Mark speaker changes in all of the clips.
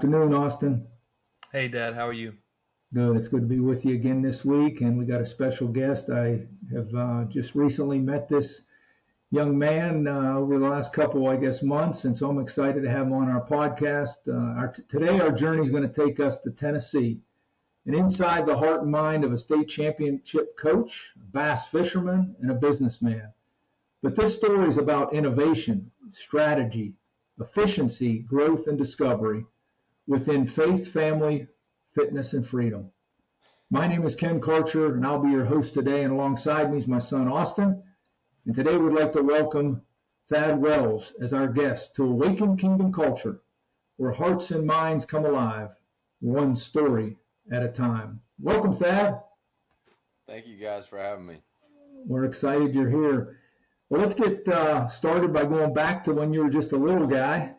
Speaker 1: afternoon, Austin.
Speaker 2: Hey, Dad, how are you?
Speaker 1: Good. It's good to be with you again this week. And we got a special guest. I have just recently met this young man over the last couple, I guess, months. And so I'm excited to have him on our podcast. Today, our journey is going to take us to Tennessee and inside the heart and mind of a state championship coach, a bass fisherman, and a businessman. But this story is about innovation, strategy, efficiency, growth, and discovery within faith, family, fitness, and freedom. My name is Ken Culture, and I'll be your host today. And alongside me is my son, Austin. And today we'd like to welcome Thad Wells as our guest to Awaken Kingdom Culture, where hearts and minds come alive, one story at a time. Welcome, Thad.
Speaker 3: Thank you guys for having me.
Speaker 1: We're excited you're here. Well, let's get started by going back to when you were just a little guy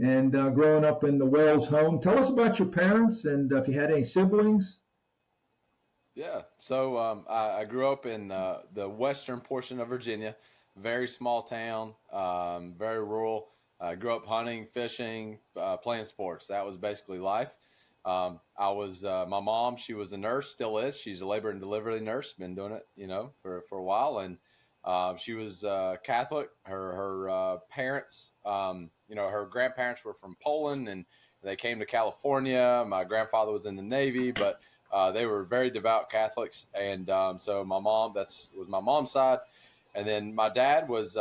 Speaker 1: and growing up in the Wells home. Tell us about your parents and if you had any siblings.
Speaker 3: Yeah, so I grew up in the western portion of Virginia, very small town, very rural. I grew up hunting, fishing, playing sports. That was basically life. My mom, she was a nurse, still is. She's a labor and delivery nurse, been doing it, for a while. And she was Catholic. Her parents, her grandparents were from Poland, and they came to California. My grandfather was in the Navy, but they were very devout Catholics. And so my mom, was my mom's side. And then my dad was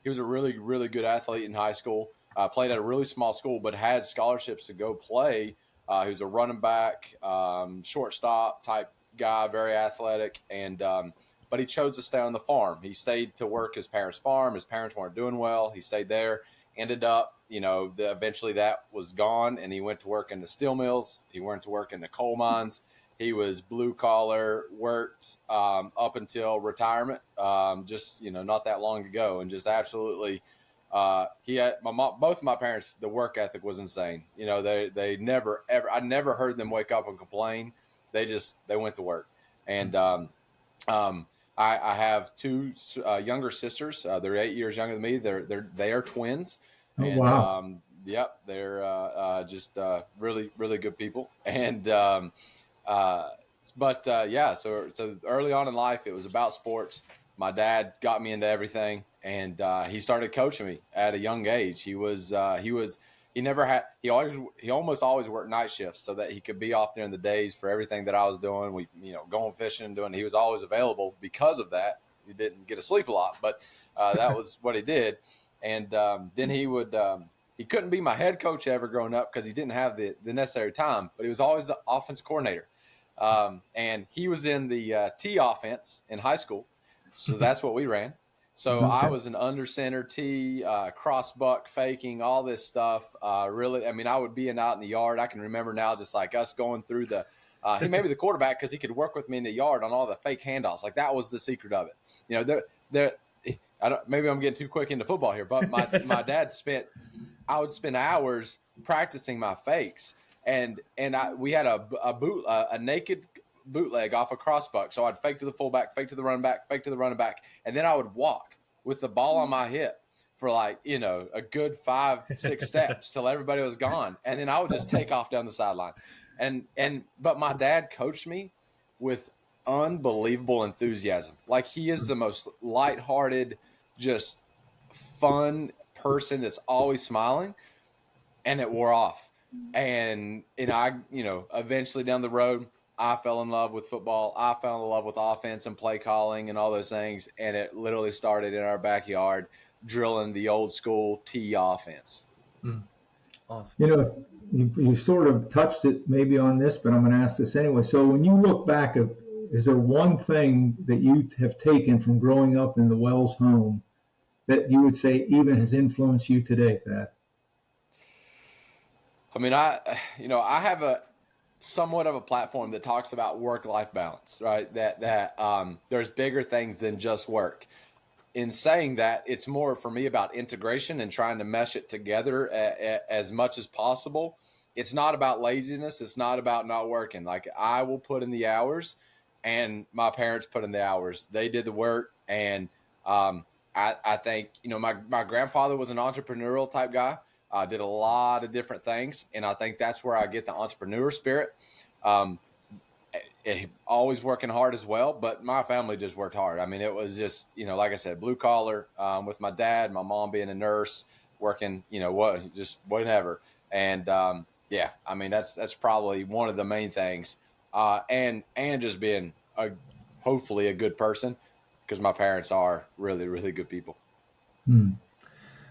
Speaker 3: he was a really, really good athlete in high school. Played at a really small school, but had scholarships to go play. He was a running back, shortstop type guy, very athletic, and but he chose to stay on the farm. He stayed to work his parents' farm. His parents weren't doing well. He stayed there. Ended up, eventually that was gone, and he went to work in the steel mills. He went to work in the coal mines. He was blue collar, worked up until retirement, just not that long ago, and just absolutely. He had both of my parents. The work ethic was insane. They never ever. I never heard them wake up and complain. They went to work, and I have two younger sisters. They're 8 years younger than me. They are twins.
Speaker 1: Oh,
Speaker 3: And,
Speaker 1: wow.
Speaker 3: Yep, they're just really, really good people. And so early on in life, it was about sports. My dad got me into everything, and he started coaching me at a young age. He almost always worked night shifts so that he could be off during the days for everything that I was doing. We, going fishing and doing, he was always available because of that. He didn't get to sleep a lot, but that was what he did. And then he couldn't be my head coach ever growing up because he didn't have the necessary time, but he was always the offense coordinator. And he was in the T offense in high school. So that's what we ran. So
Speaker 1: Okay.
Speaker 3: I was an under center T, cross buck, faking, all this stuff. Really, I would be out in the yard. I can remember now just like us going through he made me the quarterback because he could work with me in the yard on all the fake handoffs. Like that was the secret of it. Maybe I'm getting too quick into football here, but my dad I would spend hours practicing my fakes. And we had a naked bootleg off a crossbuck. So I'd fake to the fullback, fake to the running back, fake to the running back. And then I would walk with the ball on my hip for a good 5-6 steps till everybody was gone. And then I would just take off down the sideline. But my dad coached me with unbelievable enthusiasm. Like he is the most lighthearted, just fun person that's always smiling. And it wore off. And eventually down the road, I fell in love with football. I fell in love with offense and play calling and all those things. And it literally started in our backyard, drilling the old school T offense.
Speaker 2: Awesome.
Speaker 1: You sort of touched it maybe on this, but I'm going to ask this anyway. So when you look back, is there one thing that you have taken from growing up in the Wells home that you would say even has influenced you today, Thad?
Speaker 3: I have a somewhat of a platform that talks about work-life balance, right? That there's bigger things than just work. In saying that, it's more for me about integration and trying to mesh it together as much as possible. It's not about laziness. It's not about not working. Like I will put in the hours, and my parents put in the hours. They did the work, and I think my grandfather was an entrepreneurial type guy. I did a lot of different things, and I think that's where I get the entrepreneur spirit. Always working hard as well, but my family just worked hard. I mean, it was just, like I said, blue collar, with my dad, my mom being a nurse, working, just whatever. And yeah, I mean, that's probably one of the main things. And just being hopefully a good person, because my parents are really, really good people.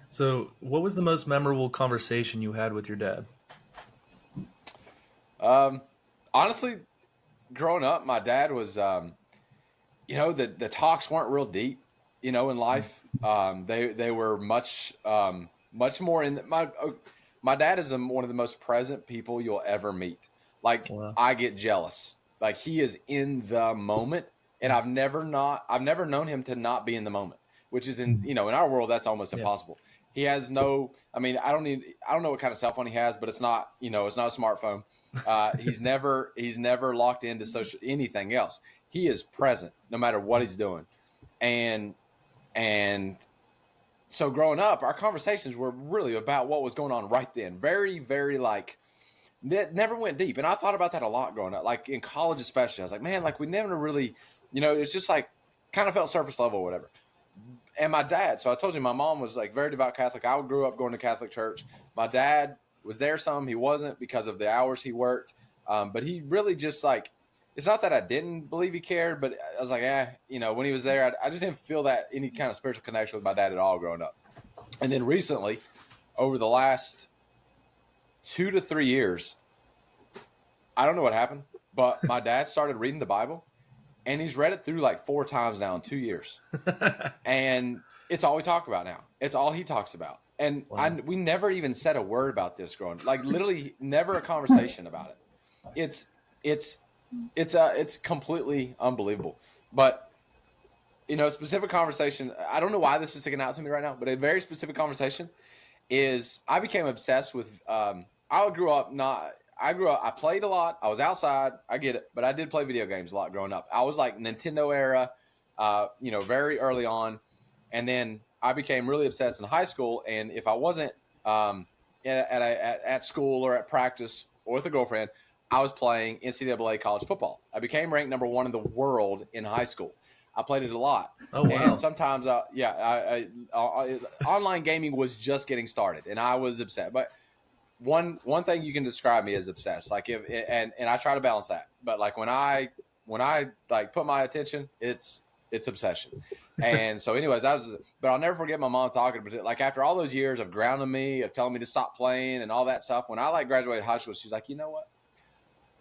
Speaker 2: So what was the most memorable conversation you had with your dad?
Speaker 3: Honestly, growing up, my dad was, the talks weren't real deep, in life. They were much more my dad is one of the most present people you'll ever meet. Like, wow. I get jealous. Like, he is in the moment, and I've never known him to not be in the moment, which is in our world, that's almost impossible. He has no, I mean, I don't know what kind of cell phone he has, but it's not a smartphone. He's never locked into social anything else. He is present no matter what he's doing. And so growing up, our conversations were really about what was going on right then. Very, very that never went deep. And I thought about that a lot growing up, like in college especially. I was like, man, like we never really, it's just like kind of felt surface level or whatever. And my dad, so I told you my mom was like very devout Catholic. I grew up going to Catholic church. My dad was there some, he wasn't because of the hours he worked. But he really just it's not that I didn't believe he cared, but I was like, when he was there, I just didn't feel that any kind of spiritual connection with my dad at all growing up. And then recently, over the last 2 to 3 years, I don't know what happened, but my dad started reading the Bible, and he's read it through like 4 times now in 2 years. And it's all we talk about now. It's all he talks about. And wow. We never even said a word about this growing up. Like literally never a conversation about it. It's completely unbelievable. But, specific conversation, I don't know why this is sticking out to me right now, but a very specific conversation is I became obsessed with, I played a lot. I was outside. I get it. But I did play video games a lot growing up. I was like Nintendo era, very early on. And then I became really obsessed in high school. And if I wasn't at school or at practice or with a girlfriend, I was playing NCAA college football. I became ranked number 1 in the world in high school. I played it a lot.
Speaker 2: Oh, wow.
Speaker 3: And sometimes, online gaming was just getting started, and I was obsessed. But one thing you can describe me as obsessed. Like and I try to balance that. But like when I like put my attention, it's obsession. And so anyways, but I'll never forget my mom talking about it. Like after all those years of grounding me, of telling me to stop playing and all that stuff, when I graduated high school, she's like, you know what?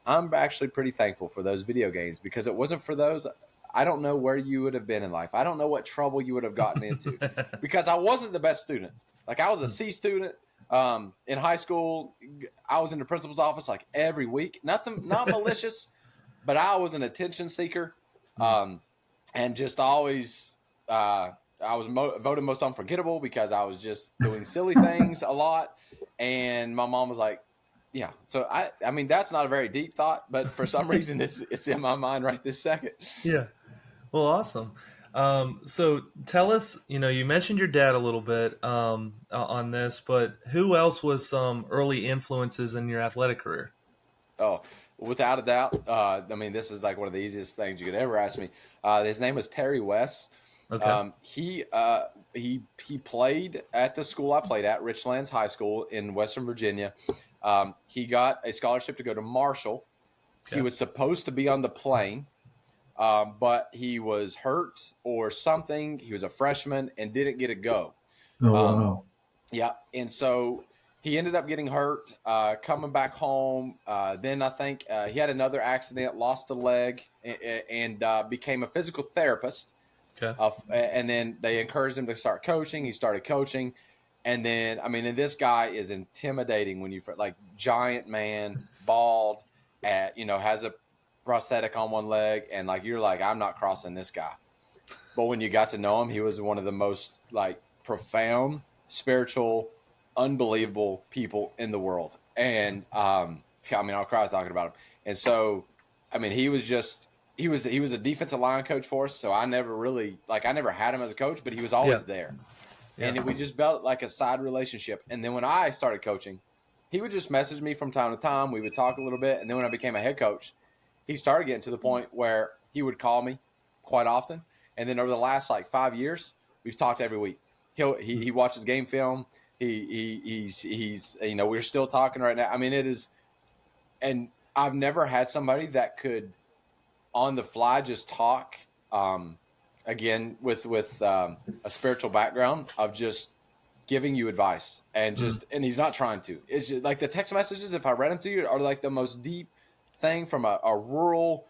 Speaker 3: I'm actually pretty thankful for those video games, because it wasn't for those, I don't know where you would have been in life. I don't know what trouble you would have gotten into, because I wasn't the best student. Like I was a C student. In high school, I was in the principal's office like every week. Not malicious, but I was an attention seeker. And just always, I was voted most unforgettable because I was just doing silly things a lot. And my mom was like, yeah. So I mean, that's not a very deep thought, but for some reason it's in my mind right this second.
Speaker 2: Yeah. Well, awesome. So tell us, you mentioned your dad a little bit on this, but who else was some early influences in your athletic career?
Speaker 3: Oh, without a doubt. I mean, this is like one of the easiest things you could ever ask me. His name was Terry West. Okay. He played at the school I played at, Richlands High School in Western Virginia. He got a scholarship to go to Marshall. Okay. He was supposed to be on the plane. But he was hurt or something. He was a freshman and didn't get a go.
Speaker 1: Oh, wow.
Speaker 3: Yeah. And so he ended up getting hurt, coming back home. Then I think he had another accident, lost a leg, and became a physical therapist. Okay. And then they encouraged him to start coaching. He started coaching. And then, I mean, and this guy is intimidating when giant man, bald, has a prosthetic on one leg, and you're like, I'm not crossing this guy. But when you got to know him, he was one of the most profound, spiritual, unbelievable people in the world. And I mean, I'll cry talking about him. And so, I mean, he was a defensive line coach for us. So I never really I never had him as a coach, but he was always there. And we just built like a side relationship. And then when I started coaching, he would just message me from time to time. We would talk a little bit. And then when I became a head coach, he started getting to the point where he would call me quite often. And then over the last like 5 years, we've talked every week. He watches game film. He's you know, we're still talking right now. I mean, it is, and I've never had somebody that could on the fly just talk, again, with a spiritual background of just giving you advice and just, and he's not trying to. It's just like the text messages, if I read them to you, are like the most deep thing from a rural,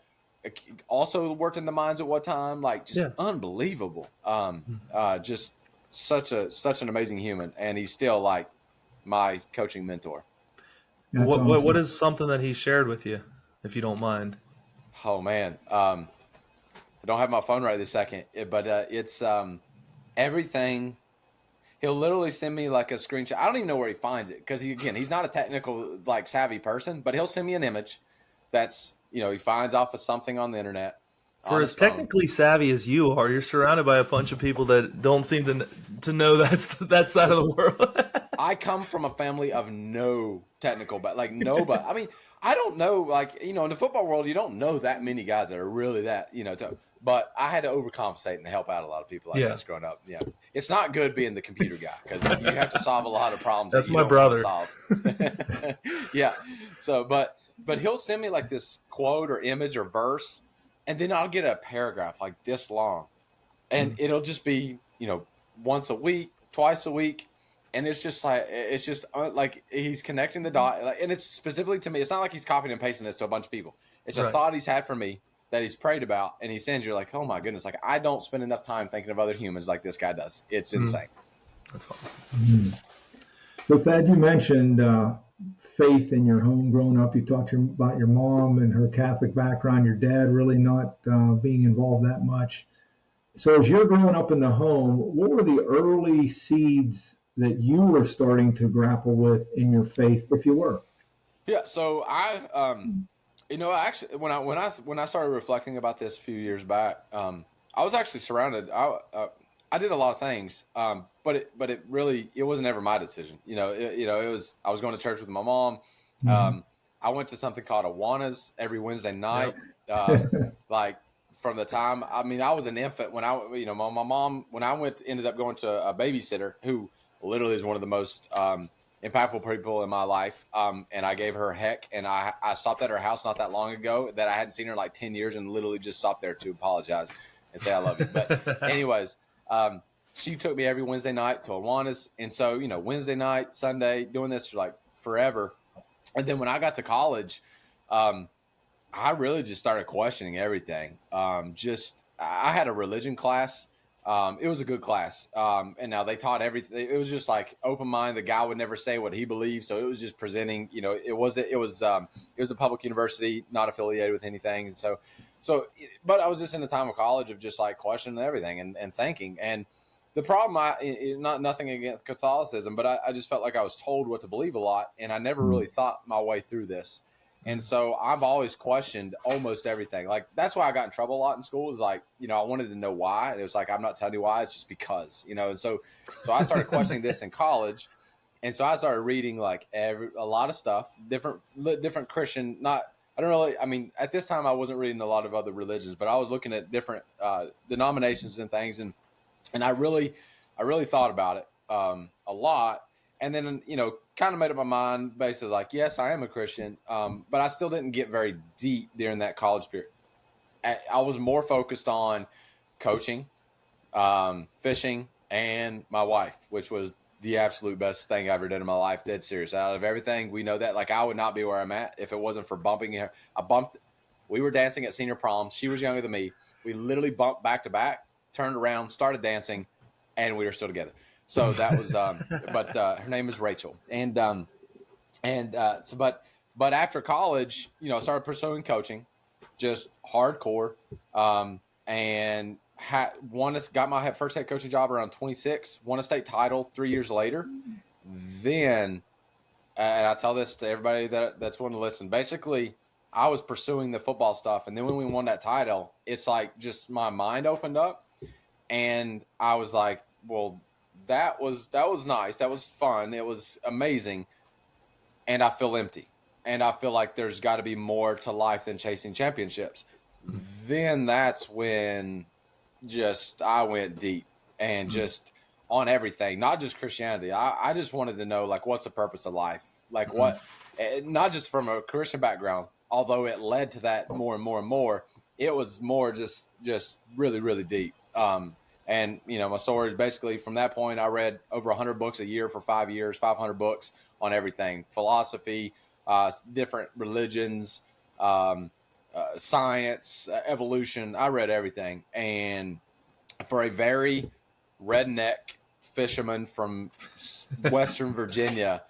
Speaker 3: also worked in the mines at what time, like just unbelievable. Just such an amazing human, and he's still like my coaching mentor.
Speaker 2: What is something that he shared with you, if you don't mind?
Speaker 3: Oh man, I don't have my phone right this second, but it's everything. He'll literally send me like a screenshot. I don't even know where he finds it because he's not a technical like savvy person, but he'll send me an image that's, you know, he finds off of something on the internet.
Speaker 2: For as technically savvy as you are, you're surrounded by a bunch of people that don't seem to know that side of the world.
Speaker 3: I come from a family of no technical, but like nobody. I mean, I don't know, like, you know, in the football world, you don't know that many guys that are really that, you know, but I had to overcompensate and help out a lot of people like this growing up. Yeah. It's not good being the computer guy because you have to solve a lot of problems.
Speaker 2: That's my brother.
Speaker 3: Yeah. So, but he'll send me like this quote or image or verse, and then I'll get a paragraph like this long, and it'll just be, you know, once a week, twice a week. And it's just like, like he's connecting the dot, like, and it's specifically to me. It's not like he's copying and pasting this to a bunch of people. It's a thought he's had for me that he's prayed about, and he sends you like, oh my goodness, like I don't spend enough time thinking of other humans like this guy does. It's insane.
Speaker 2: That's awesome.
Speaker 1: So Thad, you mentioned faith in your home growing up. You talked about your mom and her Catholic background, your dad really not being involved that much. So as you're growing up in the home, what were the early seeds that you were starting to grapple with in your faith, if you were?
Speaker 3: Yeah. So I, you know, actually, when I started reflecting about this a few years back, I was actually surrounded. I did a lot of things, but it really wasn't ever my decision. You know, it was, I was going to church with my mom. I went to something called Awanas every Wednesday night. Like from the time, I mean, I was an infant when my mom, when I ended up going to a babysitter who literally is one of the most impactful people in my life. And I gave her heck, and I stopped at her house not that long ago that I hadn't seen her in like 10 years and literally just stopped there to apologize and say I love you. But anyways, she took me every Wednesday night to Awanas. And so, you know, Wednesday night, Sunday, doing this for like forever. And then when I got to college, I really just started questioning everything. I had a religion class. It was a good class. And now they taught everything. It was just like open mind. The guy would never say what he believed. So it was just presenting, you know, it was a public university, not affiliated with anything. And so, but I was just in the time of college of just like questioning everything and thinking. And the problem, nothing against Catholicism, but I just felt like I was told what to believe a lot. And I never really thought my way through this. And so I've always questioned almost everything. Like, that's why I got in trouble a lot in school, is like, you know, I wanted to know why. And it was like, I'm not telling you why. It's just because, you know. And so I started questioning this in college. And so I started reading like a lot of stuff, different Christian, at this time I wasn't reading a lot of other religions, but I was looking at different denominations and things. And I really thought about it a lot. And then, you know, kind of made up my mind basically like, yes, I am a Christian, but I still didn't get very deep during that college period. I was more focused on coaching, fishing, and my wife, which was the absolute best thing I ever did in my life. Dead serious. Out of everything, we know that. Like, I would not be where I'm at if it wasn't for bumping her. We were dancing at senior prom. She was younger than me. We literally bumped back to back, turned around, started dancing, and we were still together. So that was, but her name is Rachel. But after college, you know, I started pursuing coaching, just hardcore, and got my first head coaching job around 26, won a state title 3 years later. Then, and I tell this to everybody that's wanting to listen, basically I was pursuing the football stuff. And then when we won that title, it's like just my mind opened up, and I was like, well, that was nice. That was fun. It was amazing. And I feel empty. And I feel like there's got to be more to life than chasing championships. Then that's when just I went deep and just on everything, not just Christianity. I just wanted to know, like, what's the purpose of life? Like, what, not just from a Christian background, although it led to that more and more and more. It was more just really, really deep. And, you know, my story is basically from that point, I read over 100 books a year for 5 years, 500 books on everything, philosophy, different religions, science, evolution. I read everything. And for a very redneck fisherman from Western Virginia,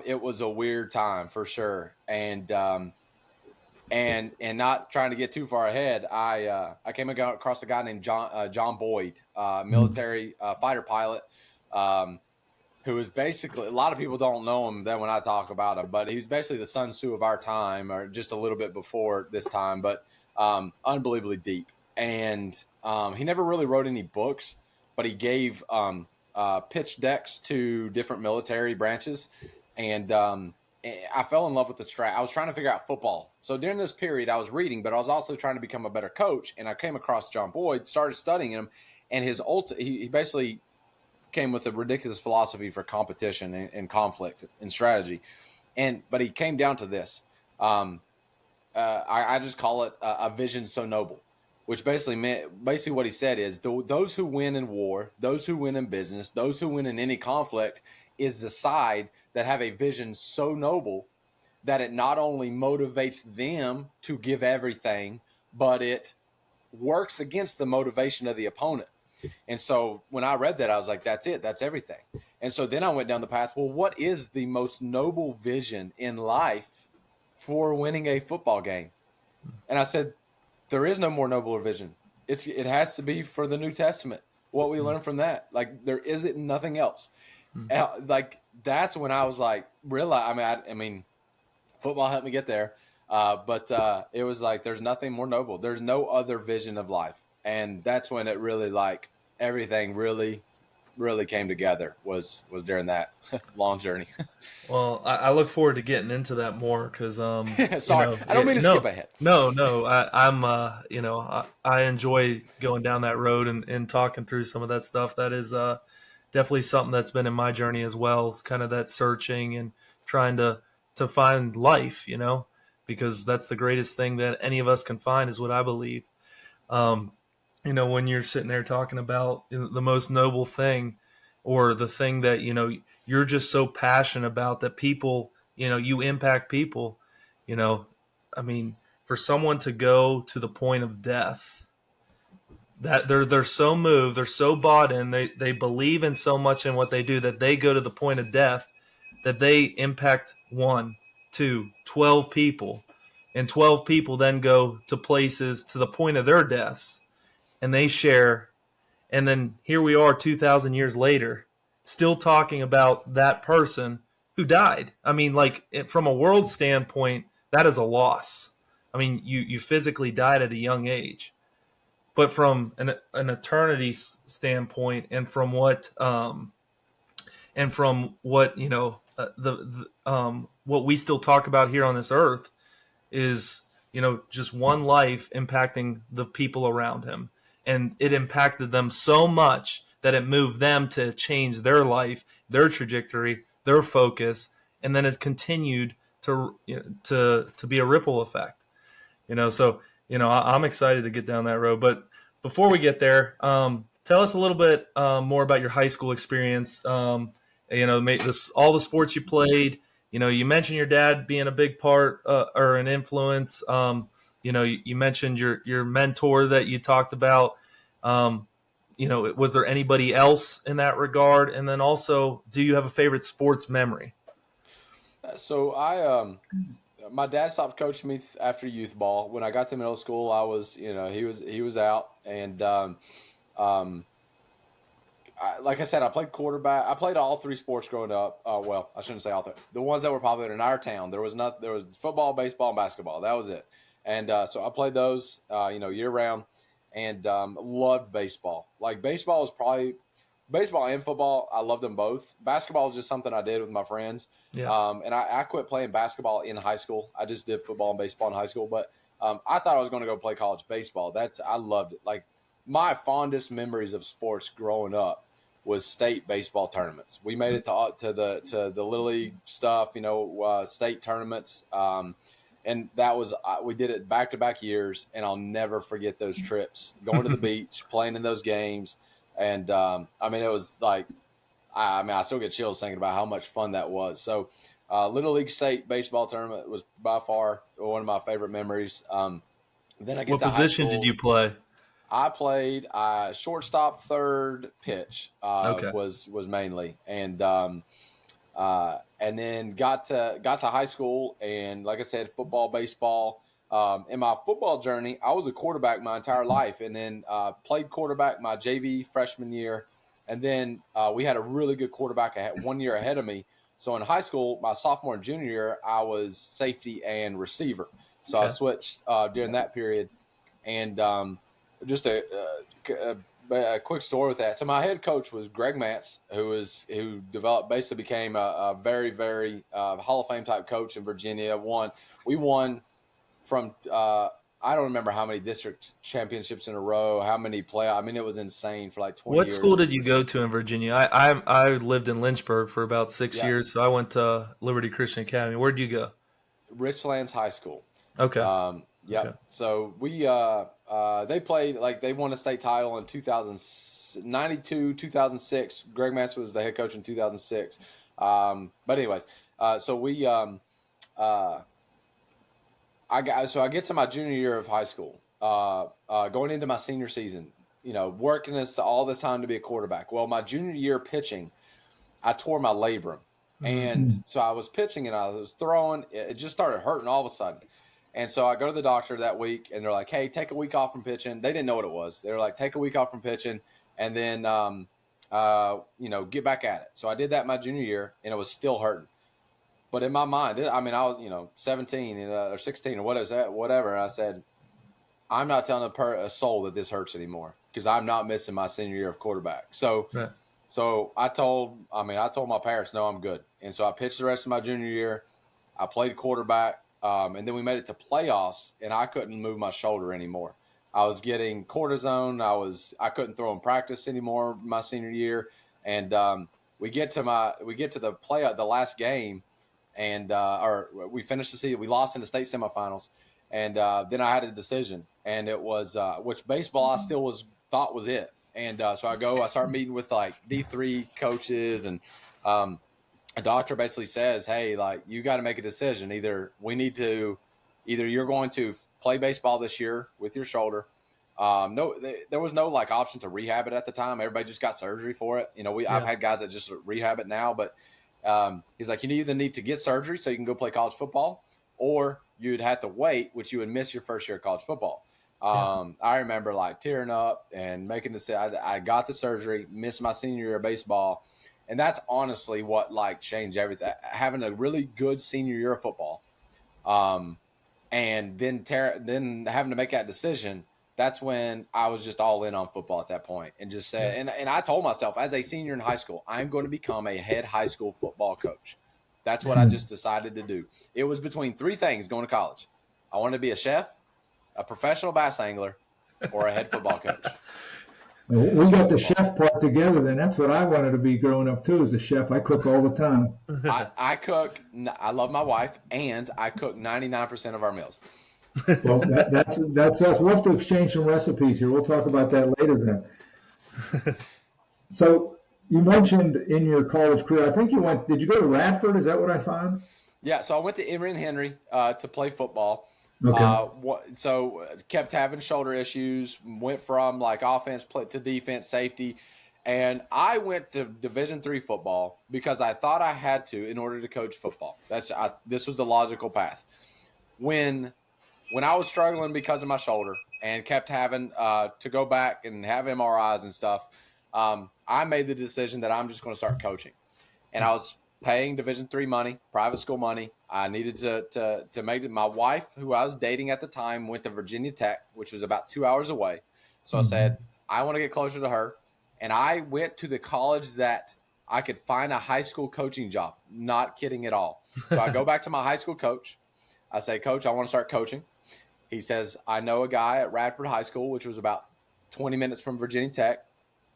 Speaker 3: it was a weird time for sure. And not trying to get too far ahead, I came across a guy named John Boyd, military fighter pilot, who is basically, a lot of people don't know him then when I talk about him, but he's basically the Sun Tzu of our time, or just a little bit before this time, but unbelievably deep. And he never really wrote any books, but he gave pitch decks to different military branches. And I fell in love with the strat. I was trying to figure out football. So during this period, I was reading, but I was also trying to become a better coach. And I came across John Boyd, started studying him, and he basically came with a ridiculous philosophy for competition and conflict and strategy. But he came down to this. I just call it a vision so noble, which basically what he said is those who win in war, those who win in business, those who win in any conflict is the side that have a vision so noble that it not only motivates them to give everything, but it works against the motivation of the opponent. And so when I read that, I was like, that's it. That's everything. And so then I went down the path, well, what is the most noble vision in life for winning a football game? And I said, there is no more nobler vision. It has to be for the New Testament. What we learn from that, like there isn't nothing else. Like that's when I was like, really? I mean, football helped me get there, but it was like there's nothing more noble. There's no other vision of life, and that's when it really like everything really came together. Was during that long journey.
Speaker 2: Well, I look forward to getting into that more because
Speaker 3: sorry, I don't mean to skip ahead.
Speaker 2: No, I'm I enjoy going down that road and talking through some of that stuff. That is definitely something that's been in my journey as well. It's kind of that searching and trying to find life, because that's the greatest thing that any of us can find, is what I believe. When you're sitting there talking about the most noble thing, or the thing that, you're just so passionate about, that people, you impact people, for someone to go to the point of death, that they're so moved, they're so bought in, they believe in so much in what they do, that they go to the point of death, that they impact 1, 2, 12 people, and 12 people then go to places to the point of their deaths, and they share. And then here we are 2,000 years later, still talking about that person who died. From a world standpoint, that is a loss. You physically died at a young age. But from an eternity standpoint, and from what what we still talk about here on this earth is, just one life impacting the people around him. And it impacted them so much that it moved them to change their life, their trajectory, their focus, and then it continued to be a ripple effect. So I'm excited to get down that road. But before we get there, tell us a little bit more about your high school experience. All the sports you played. You mentioned your dad being a big part or an influence. You mentioned your mentor that you talked about. Was there anybody else in that regard? And then also, do you have a favorite sports memory?
Speaker 3: So my dad stopped coaching me after youth ball. When I got to middle school, I was, he was out, and like I said, I played quarterback. I played all three sports growing up. Well, I shouldn't say all three. The ones that were popular in our town. There was football, baseball, and basketball. That was it. And so I played those, year round, and loved baseball. Like baseball was probably baseball and football, I loved them both. Basketball was just something I did with my friends.
Speaker 2: Yeah.
Speaker 3: And I quit playing basketball in high school. I just did football and baseball in high school. But I thought I was going to go play college baseball. I loved it. Like, my fondest memories of sports growing up was state baseball tournaments. We made it to the Little League stuff, state tournaments. And that was, we did it back-to-back years, and I'll never forget those trips, going to the beach, playing in those games. And, it was like, I still get chills thinking about how much fun that was. So, Little League state baseball tournament was by far one of my favorite memories. Then I get
Speaker 2: What
Speaker 3: to high
Speaker 2: position
Speaker 3: school.
Speaker 2: did you play?
Speaker 3: I played shortstop, third pitch
Speaker 2: Okay.
Speaker 3: was mainly, and then got to high school, and like I said, football, baseball. In my football journey, I was a quarterback my entire life, and then played quarterback my JV freshman year, and then we had a really good quarterback 1 year ahead of me. So in high school, my sophomore and junior year, I was safety and receiver. So I switched during that period, and just a quick story with that. So my head coach was Greg Mance, who basically became a very, very Hall of Fame type coach in Virginia. We won from I don't remember how many district championships in a row, how many playoffs. It was insane for like 20
Speaker 2: What
Speaker 3: years.
Speaker 2: school did you go to in Virginia? I lived in Lynchburg for about 6 years, so I went to Liberty Christian Academy. Where did you go?
Speaker 3: Richlands High School.
Speaker 2: Okay.
Speaker 3: Yeah. Okay. So we they played, like, they won a state title in 1992, 2006. Greg Mance was the head coach in 2006. But anyways, so we I get to my junior year of high school, going into my senior season, working all this time to be a quarterback. Well, my junior year pitching, I tore my labrum. And so I was pitching and I was throwing. It just started hurting all of a sudden. And so I go to the doctor that week, and they're like, hey, take a week off from pitching. They didn't know what it was. They were like, take a week off from pitching, and then, get back at it. So I did that my junior year, and it was still hurting. But in my mind, I was, 17 or 16 or whatever. And I said, I'm not telling a soul that this hurts anymore, because I'm not missing my senior year of quarterback. So,
Speaker 2: Right.
Speaker 3: So I told my parents, no, I'm good. And so I pitched the rest of my junior year. I played quarterback. And then we made it to playoffs, and I couldn't move my shoulder anymore. I was getting cortisone. I couldn't throw in practice anymore my senior year. And we get to the last game, and we finished the season. We lost in the state semifinals, and then I had a decision, and it was which baseball I still thought was it. And so I start meeting with like D3 coaches, and a doctor basically says, hey, like, you got to make a decision. Either you're going to play baseball this year with your shoulder. There was no like option to rehab it at the time. Everybody just got surgery for it. I've had guys that just rehab it now, but he's like, you either need to get surgery so you can go play college football, or you'd have to wait, which you would miss your first year of college football. I remember like tearing up and making the decision. I got the surgery, missed my senior year of baseball. And that's honestly what like changed everything. Having a really good senior year of football, and then having to make that decision. That's when I was just all in on football at that point, and just said, and I told myself as a senior in high school, I'm going to become a head high school football coach. That's what I just decided to do. It was between three things going to college. I wanted to be a chef, a professional bass angler, or a head football coach.
Speaker 1: We got the chef part together, then. That's what I wanted to be growing up too, as a chef. I cook all the time.
Speaker 3: I cook. I love my wife, and I cook 99% of our meals.
Speaker 1: Well, that's us. We'll have to exchange some recipes here. We'll talk about that later then. So you mentioned in your college career, I think did you go to Radford? Is that what I found?
Speaker 3: Yeah, so I went to Emory and Henry to play football.
Speaker 1: Okay.
Speaker 3: So kept having shoulder issues, went from like offense to defense, safety. And I went to Division III football because I thought I had to in order to coach football. This was the logical path. When I was struggling because of my shoulder and kept having to go back and have MRIs and stuff, I made the decision that I'm just going to start coaching. And I was paying Division III money, private school money. I needed to make it. My wife, who I was dating at the time, went to Virginia Tech, which was about 2 hours away. So I said, I want to get closer to her. And I went to the college that I could find a high school coaching job. Not kidding at all. So I go back to my high school coach. I say, Coach, I want to start coaching. He says, I know a guy at Radford High School, which was about 20 minutes from Virginia Tech.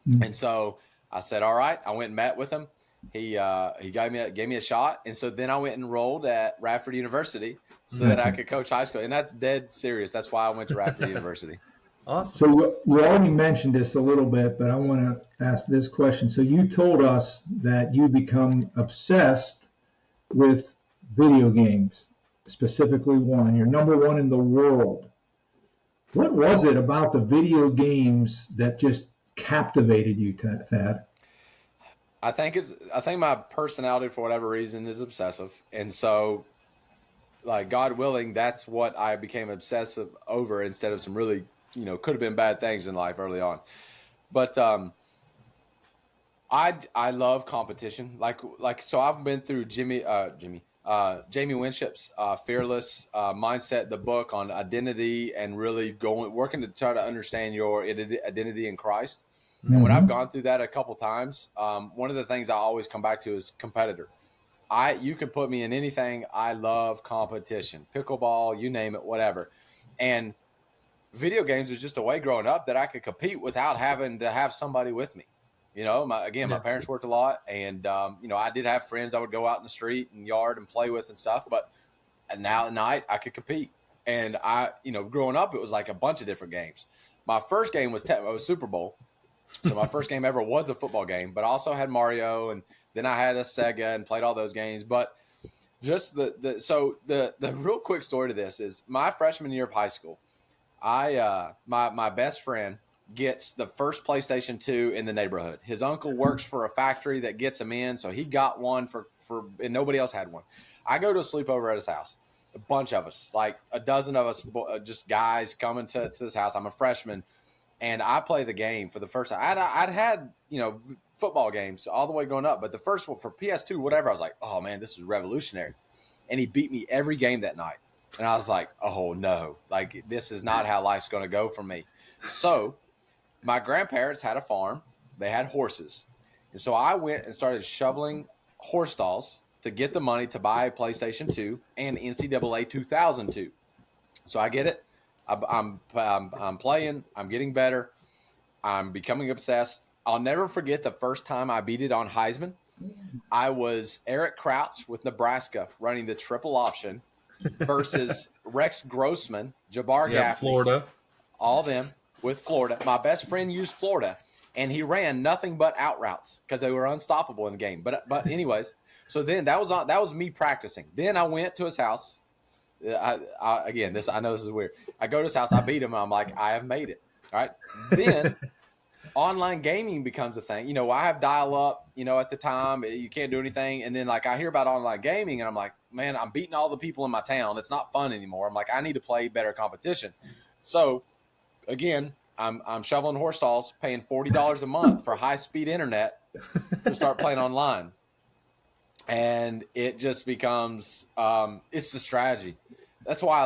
Speaker 3: Mm-hmm. And so I said, all right. I went and met with him. He gave me a shot. And so then I went and enrolled at Radford University so that I could coach high school. And that's dead serious. That's why I went to Radford University.
Speaker 1: Awesome. So you already mentioned this a little bit, but I want to ask this question. So you told us that you become obsessed with video games, specifically one. You're number one in the world. What was it about the video games that just captivated you, Thad?
Speaker 3: I think my personality, for whatever reason, is obsessive. And so, like, God willing, that's what I became obsessive over instead of some really, could have been bad things in life early on. But I love competition. So I've been through Jamie Winship's Fearless Mindset, the book on identity, and really working to try to understand your identity in Christ. Mm-hmm. And when I've gone through that a couple times, one of the things I always come back to is competitor. You can put me in anything. I love competition, pickleball, you name it, whatever. And video games was just a way growing up that I could compete without having to have somebody with me. My parents worked a lot, and I did have friends I would go out in the street and yard and play with and stuff. But now at night I could compete, and growing up it was like a bunch of different games. My first game was Super Bowl, so my first game ever was a football game. But I also had Mario, and then I had a Sega and played all those games. But just the real quick story to this is my freshman year of high school. My best friend gets the first PlayStation 2 in the neighborhood. His uncle works for a factory that gets him in, so he got one and nobody else had one. I go to a sleepover at his house. A bunch of us, like a dozen of us, just guys coming to this house. I'm a freshman, and I play the game for the first time. I'd had football games all the way growing up, but the first one for PS2, whatever, I was like, oh man, this is revolutionary. And he beat me every game that night, and I was like, oh no, like this is not how life's going to go for me. So my grandparents had a farm. They had horses. And so I went and started shoveling horse stalls to get the money to buy a PlayStation 2 and NCAA 2002. So I get it. I'm playing. I'm getting better. I'm becoming obsessed. I'll never forget the first time I beat it on Heisman. I was Eric Crouch with Nebraska running the triple option versus Rex Grossman, Jabbar Gaffney.
Speaker 2: Florida. All
Speaker 3: them. With Florida. My best friend used Florida, and he ran nothing but out routes because they were unstoppable in the game. But anyways, so then that was me practicing. Then I went to his house. I know this is weird. I go to his house. I beat him. And I'm like, I have made it. All right. Then online gaming becomes a thing. I have dial up. At the time you can't do anything. And then like I hear about online gaming, and I'm like, man, I'm beating all the people in my town. It's not fun anymore. I'm like, I need to play better competition. So again, I'm shoveling horse stalls, paying $40 a month for high-speed internet to start playing online. And it just becomes it's the strategy. That's why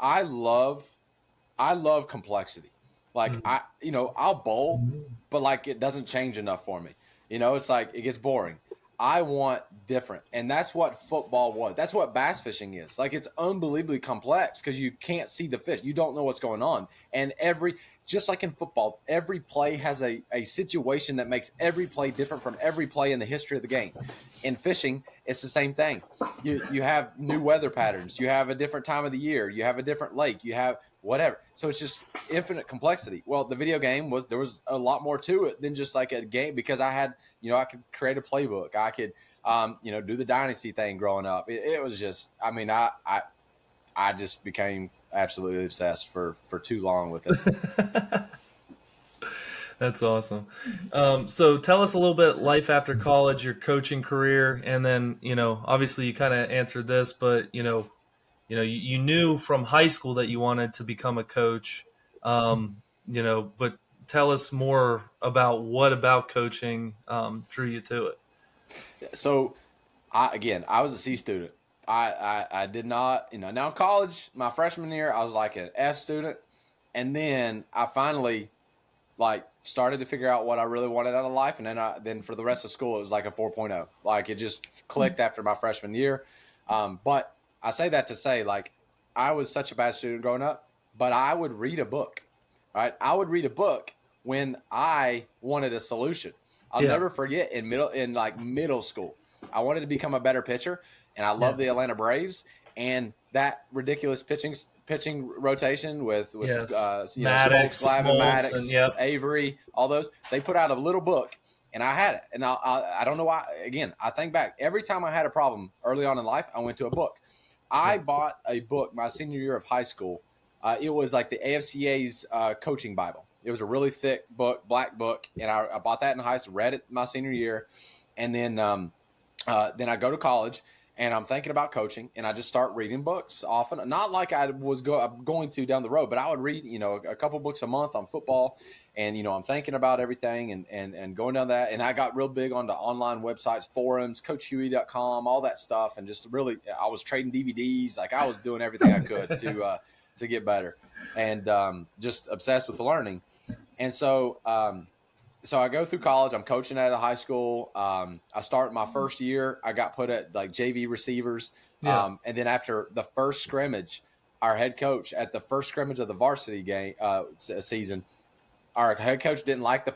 Speaker 3: I love complexity. Like I'll bowl, but like it doesn't change enough for me. It's like it gets boring. I want different. And that's what football was. That's what bass fishing is. Like it's unbelievably complex because you can't see the fish. You don't know what's going on. And just like in football, every play has a situation that makes every play different from every play in the history of the game. In fishing, it's the same thing. You have new weather patterns. You have a different time of the year. You have a different lake. You have whatever. So it's just infinite complexity. Well, the video game there was a lot more to it than just like a game because I had, I could create a playbook. I could, do the dynasty thing growing up. It was just, I just became absolutely obsessed for too long with it.
Speaker 2: That's awesome. So tell us a little bit life after college, your coaching career, and then, obviously you kind of answered this, but, you knew from high school that you wanted to become a coach, but tell us more about what about coaching drew you to it.
Speaker 3: So, I was a C student. I did not, now in college, my freshman year, I was like an F student. And then I finally like started to figure out what I really wanted out of life. And then for the rest of school, it was like a 4.0. Like it just clicked after my freshman year. But I say that to say, like, I was such a bad student growing up, but I would read a book, right? I would read a book when I wanted a solution. I'll never forget in middle school, I wanted to become a better pitcher, and I love the Atlanta Braves and that ridiculous pitching rotation with
Speaker 2: Maddox,
Speaker 3: Smoltz, Glavine, Maddox,
Speaker 2: and
Speaker 3: Avery, all those. They put out a little book, and I had it. And I don't know why. Again, I think back every time I had a problem early on in life, I went to a book. I bought a book my senior year of high school. It was like the AFCA's coaching Bible. It was a really thick book, black book, and I bought that in high school, read it my senior year, and then I go to college, and I'm thinking about coaching, and I just start reading books often. Not like I was going to down the road, but I would read, a couple books a month on football, and I'm thinking about everything and going down that. And I got real big onto online websites, forums, CoachHuey.com, all that stuff, and just really, I was trading DVDs, like I was doing everything I could to get better, and just obsessed with learning. And so I go through college. I'm coaching at a high school. I start my first year. I got put at like JV receivers. And then after the first scrimmage, our head coach at the first scrimmage of the varsity game season, our head coach didn't like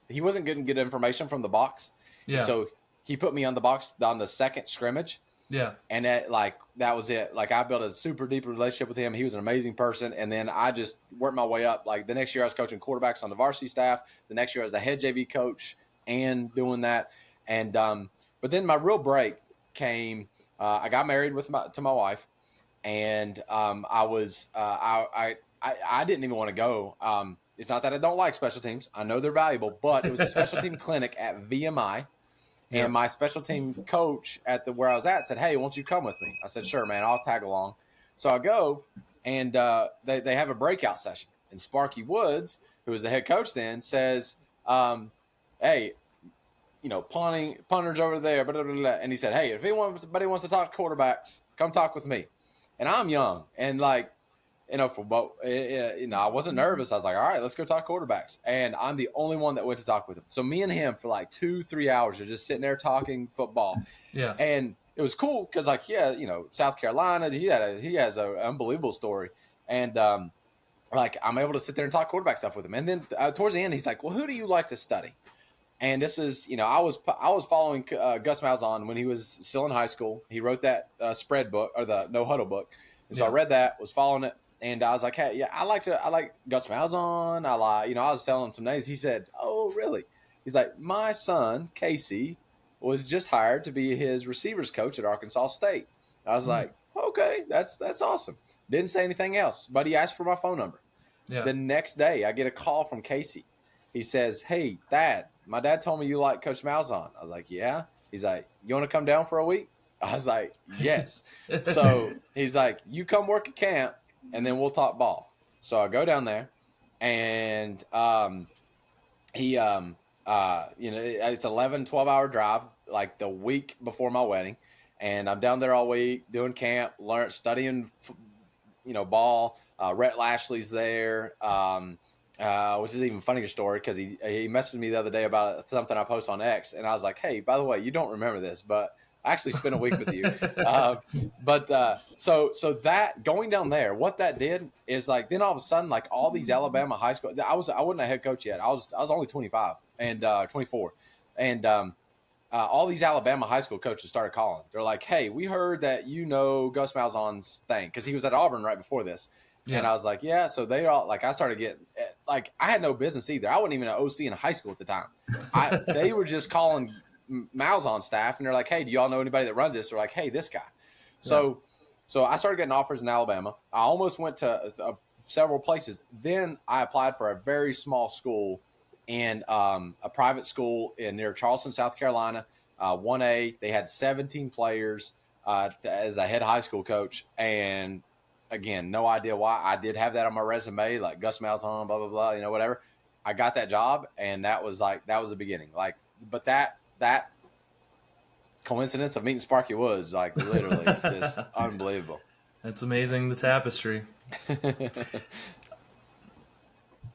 Speaker 3: he wasn't getting good information from the box.
Speaker 2: Yeah.
Speaker 3: So he put me on the box on the second scrimmage.
Speaker 2: Yeah.
Speaker 3: And that was it. Like I built a super deep relationship with him. He was an amazing person. And then I just worked my way up. Like the next year I was coaching quarterbacks on the varsity staff. The next year I was the head JV coach and doing that. And, but then my real break came, I got married to my wife, and I didn't even want to go. It's not that I don't like special teams. I know they're valuable, but it was a special team clinic at VMI. And my special team coach at where I was at said, "Hey, won't you come with me?" I said, "Sure, man, I'll tag along." So I go, and they have a breakout session. And Sparky Woods, who was the head coach then, says, "Hey, punters over there, blah, blah, blah, blah." And he said, "Hey, if anybody wants to talk quarterbacks, come talk with me." And I'm young, and like, I wasn't nervous. I was like, all right, let's go talk quarterbacks. And I'm the only one that went to talk with him. So me and him for like 2-3 hours are just sitting there talking football.
Speaker 2: Yeah.
Speaker 3: And it was cool because South Carolina, he has an unbelievable story. And I'm able to sit there and talk quarterback stuff with him. And then towards the end, he's like, "Well, who do you like to study?" And this is, I was following Gus Malzahn when he was still in high school. He wrote that spread book, or the No Huddle book. And so I read that, was following it. And I was like, "Hey, yeah, I like Gus Malzahn. I was telling him some names." He said, "Oh, really?" He's like, "My son, Casey, was just hired to be his receivers coach at Arkansas State." I was like, "Okay, that's awesome." Didn't say anything else, but he asked for my phone number. Yeah. The next day, I get a call from Casey. He says, "Hey, Dad, my dad told me you like Coach Malzahn." I was like, "Yeah." He's like, "You want to come down for a week?" I was like, "Yes." So he's like, "You come work at camp, and then we'll talk ball." So I go down there, and it's 12-hour drive, like the week before my wedding. And I'm down there all week doing camp, studying, ball. Rhett Lashley's there, which is an even funnier story because he messaged me the other day about something I post on X. And I was like, "Hey, by the way, you don't remember this, but I actually spent a week with you." So that going down there, what that did is like, then all of a sudden, like all these Alabama high school, I wasn't a head coach yet. I was only 25 and 24. And all these Alabama high school coaches started calling. They're like, "Hey, we heard that Gus Malzahn's thing," because he was at Auburn right before this. Yeah. And I was like, "Yeah." So they all I started getting I had no business either. I wasn't even an OC in high school at the time. They were just calling Malzahn staff, and they're like, "Hey, do y'all know anybody that runs this?" They're like, "Hey, this guy." So I started getting offers in Alabama. I almost went to several places. Then I applied for a very small school in a private school near Charleston, South Carolina, 1A. They had 17 players as a head high school coach. And again, no idea why. I did have that on my resume, like Gus Malzahn, blah, blah, blah, whatever. I got that job, and that was the beginning. But that coincidence of meeting Sparky Woods, literally just unbelievable.
Speaker 2: That's amazing, the tapestry.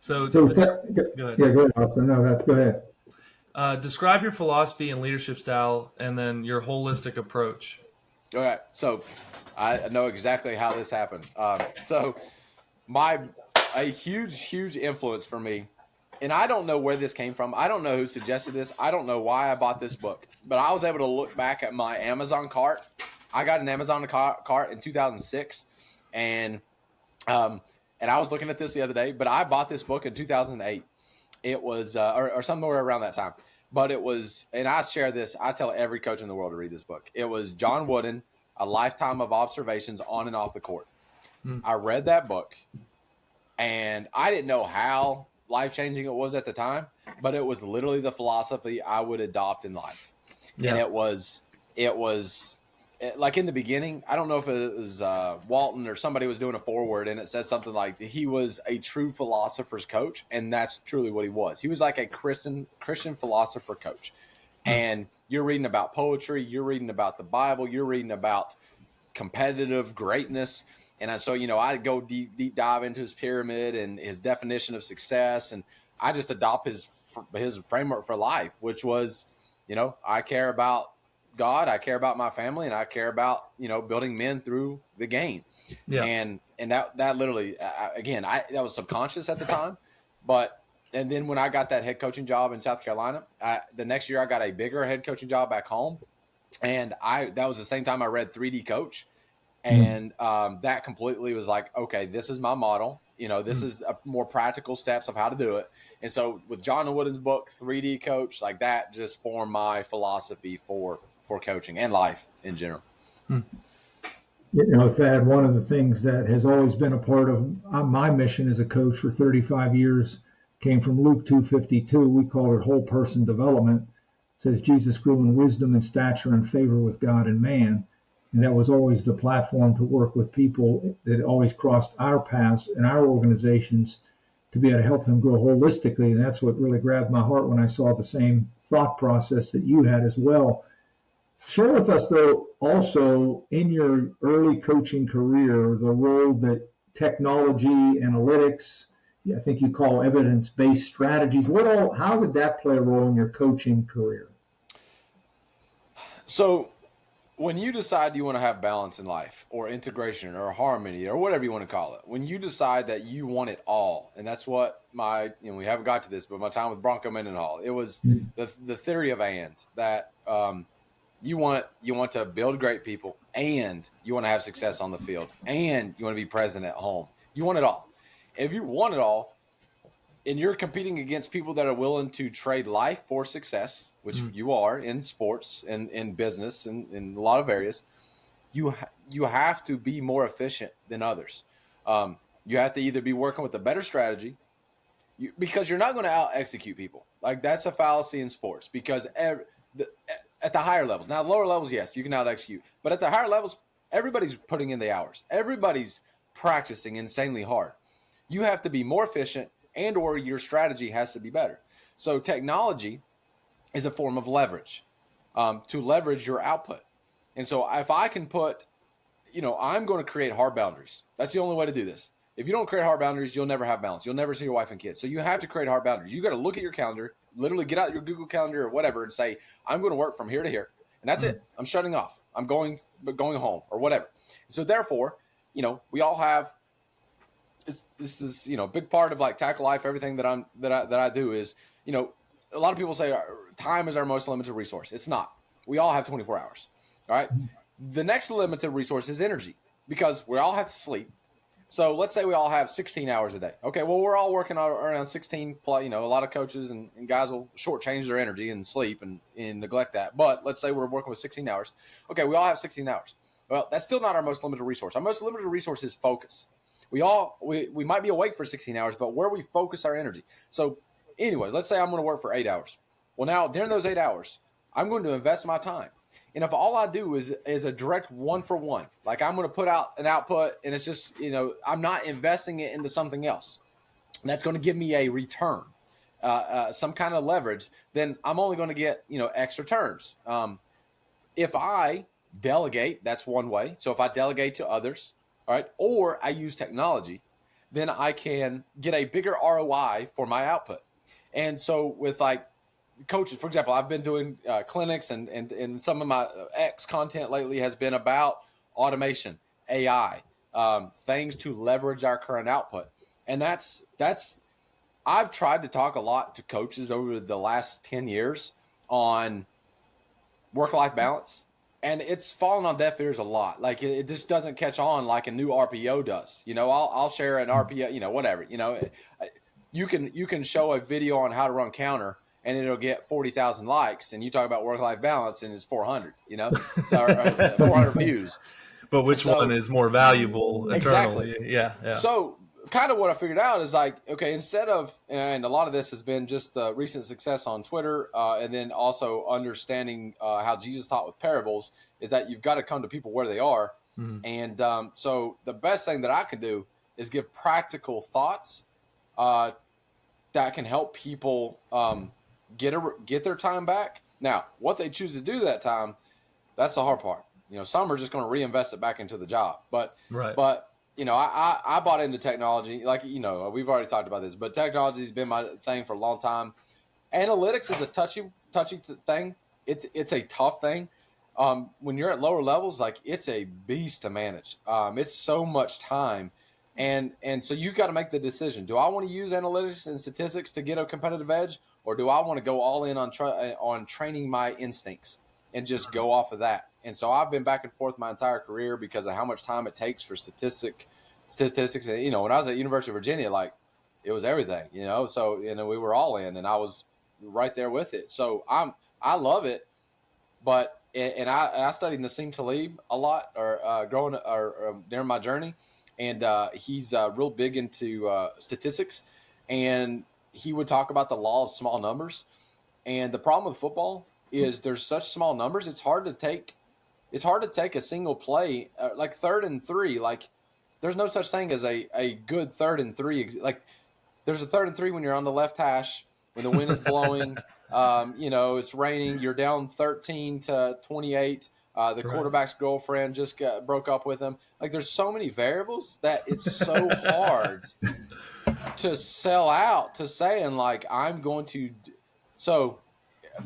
Speaker 2: So,
Speaker 1: So,
Speaker 2: go ahead.
Speaker 1: yeah, go ahead, Austin. No, go ahead.
Speaker 2: Describe your philosophy and leadership style, and then your holistic approach.
Speaker 3: All right. So I know exactly how this happened. So a huge influence for me, and I don't know where this came from. I don't know who suggested this. I don't know why I bought this book, but I was able to look back at my Amazon cart. I got an Amazon cart in 2006, and I was looking at this the other day, but I bought this book in 2008. It was, or somewhere around that time. But it was, and I share this, I tell every coach in the world to read this book. It was John Wooden, A Lifetime of Observations on and Off the Court. I read that book, and I didn't know how life-changing it was at the time, but it was literally the philosophy I would adopt in life. Yeah. And it was like in the beginning, I don't know if it was Walton or somebody was doing a foreword, and it says something like he was a true philosopher's coach, and that's truly what he was. He was like a Christian philosopher coach. And you're reading about poetry, you're reading about the Bible, you're reading about competitive greatness. And so, I go deep dive into his pyramid and his definition of success, and I just adopt his framework for life, which was, I care about God, I care about my family, and I care about, building men through the game. Yeah. And that literally, again, that was subconscious at the time, and then when I got that head coaching job in South Carolina, the next year I got a bigger head coaching job back home. And that was the same time I read 3D Coach. And that completely was like, okay, this is my model. This is a more practical steps of how to do it. And so with John Wooden's book, 3D Coach, like that just formed my philosophy for coaching and life in general.
Speaker 1: Thad, one of the things that has always been a part of my mission as a coach for 35 years came from Luke 2:52. We call it whole person development. It says Jesus grew in wisdom and stature and favor with God and man. And that was always the platform to work with people that always crossed our paths and our organizations to be able to help them grow holistically. And that's what really grabbed my heart when I saw the same thought process that you had as well. Share with us, though, also in your early coaching career, the role that technology, analytics, I think you call evidence-based strategies. How did that play a role in your coaching career?
Speaker 3: So when you decide you want to have balance in life or integration or harmony or whatever you want to call it, when you decide that you want it all, and that's what we haven't got to this, but my time with Bronco Mendenhall, it was the theory of and, that you want to build great people, and you want to have success on the field, and you want to be present at home. You want it all. If you want it all, and you're competing against people that are willing to trade life for success, which you are in sports and in business and in a lot of areas, you have to be more efficient than others. You have to either be working with a better strategy, because you're not going to out-execute people. Like, that's a fallacy in sports, because at the higher levels, now lower levels, yes, you can out-execute. But at the higher levels, everybody's putting in the hours. Everybody's practicing insanely hard. You have to be more efficient, and or your strategy has to be better. So technology is a form of leverage, to leverage your output. And so if I can put, I'm going to create hard boundaries. That's the only way to do this. If you don't create hard boundaries, you'll never have balance. You'll never see your wife and kids. So you have to create hard boundaries. You got to look at your calendar, literally get out your Google Calendar or whatever, and say, I'm going to work from here to here. And that's it. I'm shutting off. I'm going home or whatever. So therefore, we all have, this is, a big part of like Tackle Life. Everything that I do is, a lot of people say time is our most limited resource. It's not. We all have 24 hours. All right. The next limited resource is energy, because we all have to sleep. So let's say we all have 16 hours a day. Okay. Well, we're all working around 16 plus, a lot of coaches and guys will shortchange their energy and sleep and neglect that. But let's say we're working with 16 hours. Okay. We all have 16 hours. Well, that's still not our most limited resource. Our most limited resource is focus. We might be awake for 16 hours, but where we focus our energy. So anyways, let's say I'm going to work for 8 hours. Well, now during those 8 hours, I'm going to invest my time. And if all I do is a direct 1-for-1, like I'm going to put out an output and it's just, I'm not investing it into something else that's going to give me a return, some kind of leverage, then I'm only going to get, X returns. If I delegate, that's one way. So if I delegate to others, all right, or I use technology, then I can get a bigger ROI for my output. And so with like coaches, for example, I've been doing clinics and some of my X content lately has been about automation, AI, things to leverage our current output. And that's I've tried to talk a lot to coaches over the last 10 years on work-life balance, and it's fallen on deaf ears a lot. Like it just doesn't catch on like a new RPO does. You know, I'll share an RPO, you know, whatever, you know, you can show a video on how to run counter and it'll get 40,000 likes, and you talk about work-life balance and it's 400, you know, so 400 views.
Speaker 2: But which one is more valuable eternally?
Speaker 3: Exactly.
Speaker 2: Yeah.
Speaker 3: So kind of what I figured out is like, okay, instead of, and a lot of this has been just the recent success on Twitter, and then also understanding how Jesus taught with parables, is that you've got to come to people where they are.
Speaker 2: Mm-hmm.
Speaker 3: And so the best thing that I can do is give practical thoughts that can help people get their time back. Now, what they choose to do that time, that's the hard part. You know, some are just going to reinvest it back into the job. But you know, I bought into technology. Like, you know, we've already talked about this, but technology has been my thing for a long time. Analytics is a touchy thing. It's a tough thing. When you're at lower levels, like it's a beast to manage. It's so much time. And so you got to make the decision. Do I want to use analytics and statistics to get a competitive edge, or do I want to go all in on training my instincts and just go off of that? And so I've been back and forth my entire career because of how much time it takes for statistics. And, you know, when I was at University of Virginia, like it was everything, you know, so, you know, we were all in and I was right there with it. So I love it, but, and I studied Nassim Taleb a lot during my journey. And he's real big into statistics, and he would talk about the law of small numbers. And the problem with football is there's such small numbers. It's hard to take a single play, like 3rd and 3. Like there's no such thing as a good 3rd and 3. Like there's a 3rd and 3 when you're on the left hash, when the wind is blowing, you know, it's raining, you're down 13-28. The quarterback's girlfriend just broke up with him. Like there's so many variables that it's so hard to sell out to saying like, I'm going to, so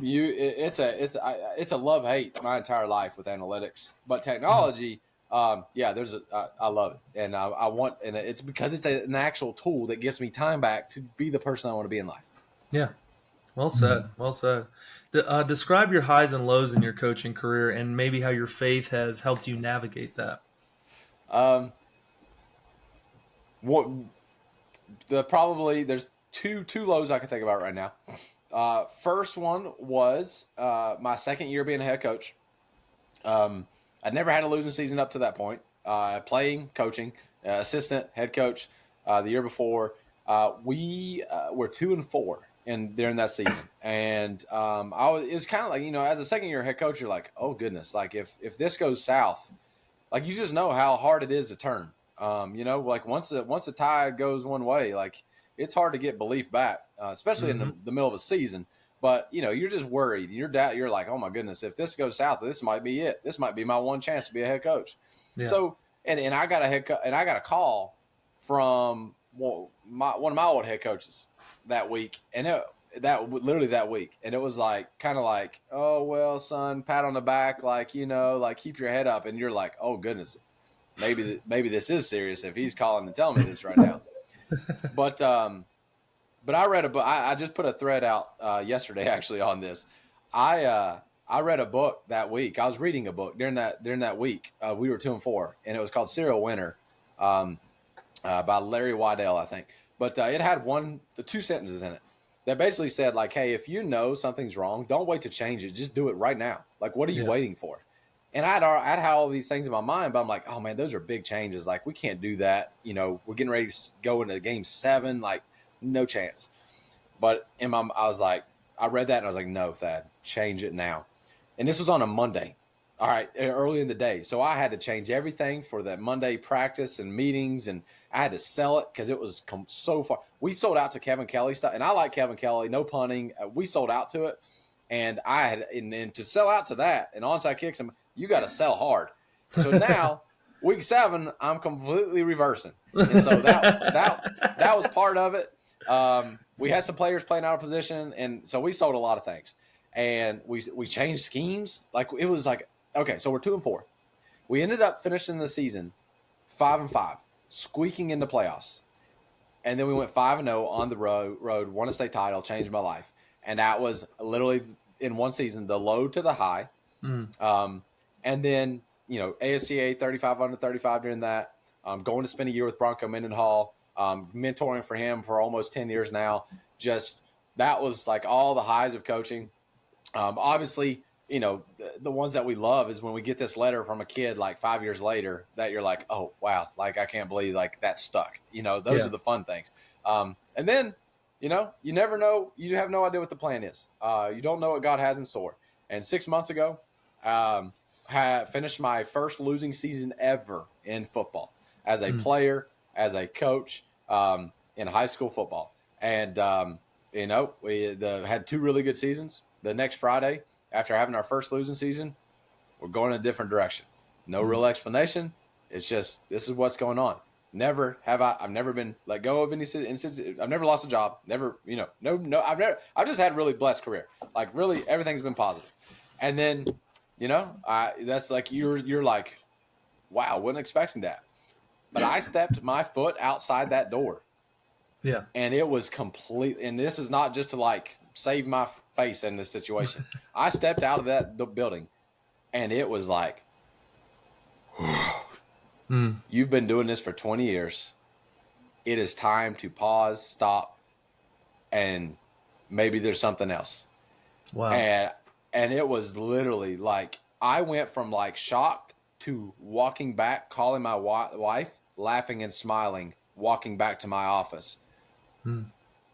Speaker 3: it's a love-hate my entire life with analytics, but technology, I love it. And I want, and it's because it's an actual tool that gives me time back to be the person I want to be in life.
Speaker 2: Yeah. Well said. Well said. Describe your highs and lows in your coaching career and maybe how your faith has helped you navigate that.
Speaker 3: There's two lows I can think about right now. First one was my second year being a head coach. I'd never had a losing season up to that point. Playing, coaching, assistant, head coach. The year before, we were 2-4 during that season, and it was kind of like, you know, as a second year head coach, you're like, oh goodness, like if this goes south, like you just know how hard it is to turn. You know, like once the tide goes one way, like it's hard to get belief back, especially in the middle of a season. But you know, you're just worried. You're like, oh my goodness, if this goes south, this might be it. This might be my one chance to be a head coach. Yeah. So, and I got a call from one of my old head coaches that week, and literally that week, and it was like kind of like, oh well, son, pat on the back, like, you know, like keep your head up, and you're like, oh goodness, maybe this is serious if he's calling and telling me this right now. But I read a book. I just put a thread out yesterday actually on this. I read a book that week. I was reading a book during that week. We were 2-4, and it was called Serial Winner, by Larry Waddell, I think. But it had the 2 sentences in it that basically said like, hey, if you know something's wrong, don't wait to change it. Just do it right now. Like, what are you waiting for? And I'd had all these things in my mind, but I'm like, oh man, those are big changes. Like, we can't do that. You know, we're getting ready to go into game 7. Like, no chance. But I was like, I read that and I was like, no, Thad, change it now. And this was on a Monday. All right, early in the day. So I had to change everything for that Monday practice and meetings, and I had to sell it because it was come so far. We sold out to Kevin Kelly stuff, and I like Kevin Kelly, no punting. We sold out to it, and and to sell out to that and onside kicks, you got to sell hard. So now week 7, I'm completely reversing. And so that was part of it. We had some players playing out of position, and so we sold a lot of things. And we changed schemes. Like, it was like, okay, so we're 2-4. We ended up finishing the season 5-5, squeaking into playoffs. And then we went 5-0 on the road, won a state title, changed my life. And that was literally, in one season, the low to the high. And then, AFCA 35 under 35 during that, going to spend a year with Bronco Mendenhall, mentoring for him for almost 10 years now. Just, that was like all the highs of coaching. Obviously, the ones that we love is when we get this letter from a kid like 5 years later that you're like, oh, wow, like, I can't believe like that stuck. Those are the fun things. And then, you never know. You have no idea what the plan is. You don't know what God has in store. And 6 months ago, finished my first losing season ever in football as a player, as a coach, in high school football. And, we had 2 really good seasons. The next Friday, after having our first losing season, we're going in a different direction. No real explanation. It's just, this is what's going on. I've never been let go of any instance. I've never lost a job. Never, I've just had a really blessed career. Like, really, everything's been positive. And then, that's like, you're like, wow, wasn't expecting that. But I stepped my foot outside that door.
Speaker 2: Yeah.
Speaker 3: And it was complete. And this is not just to like save my face in this situation. I stepped out of the building and it was like, you've been doing this for 20 years. It is time to pause, stop, and maybe there's something else.
Speaker 2: Wow.
Speaker 3: And it was literally like, I went from like shock to walking back, calling my wife, laughing and smiling, walking back to my office.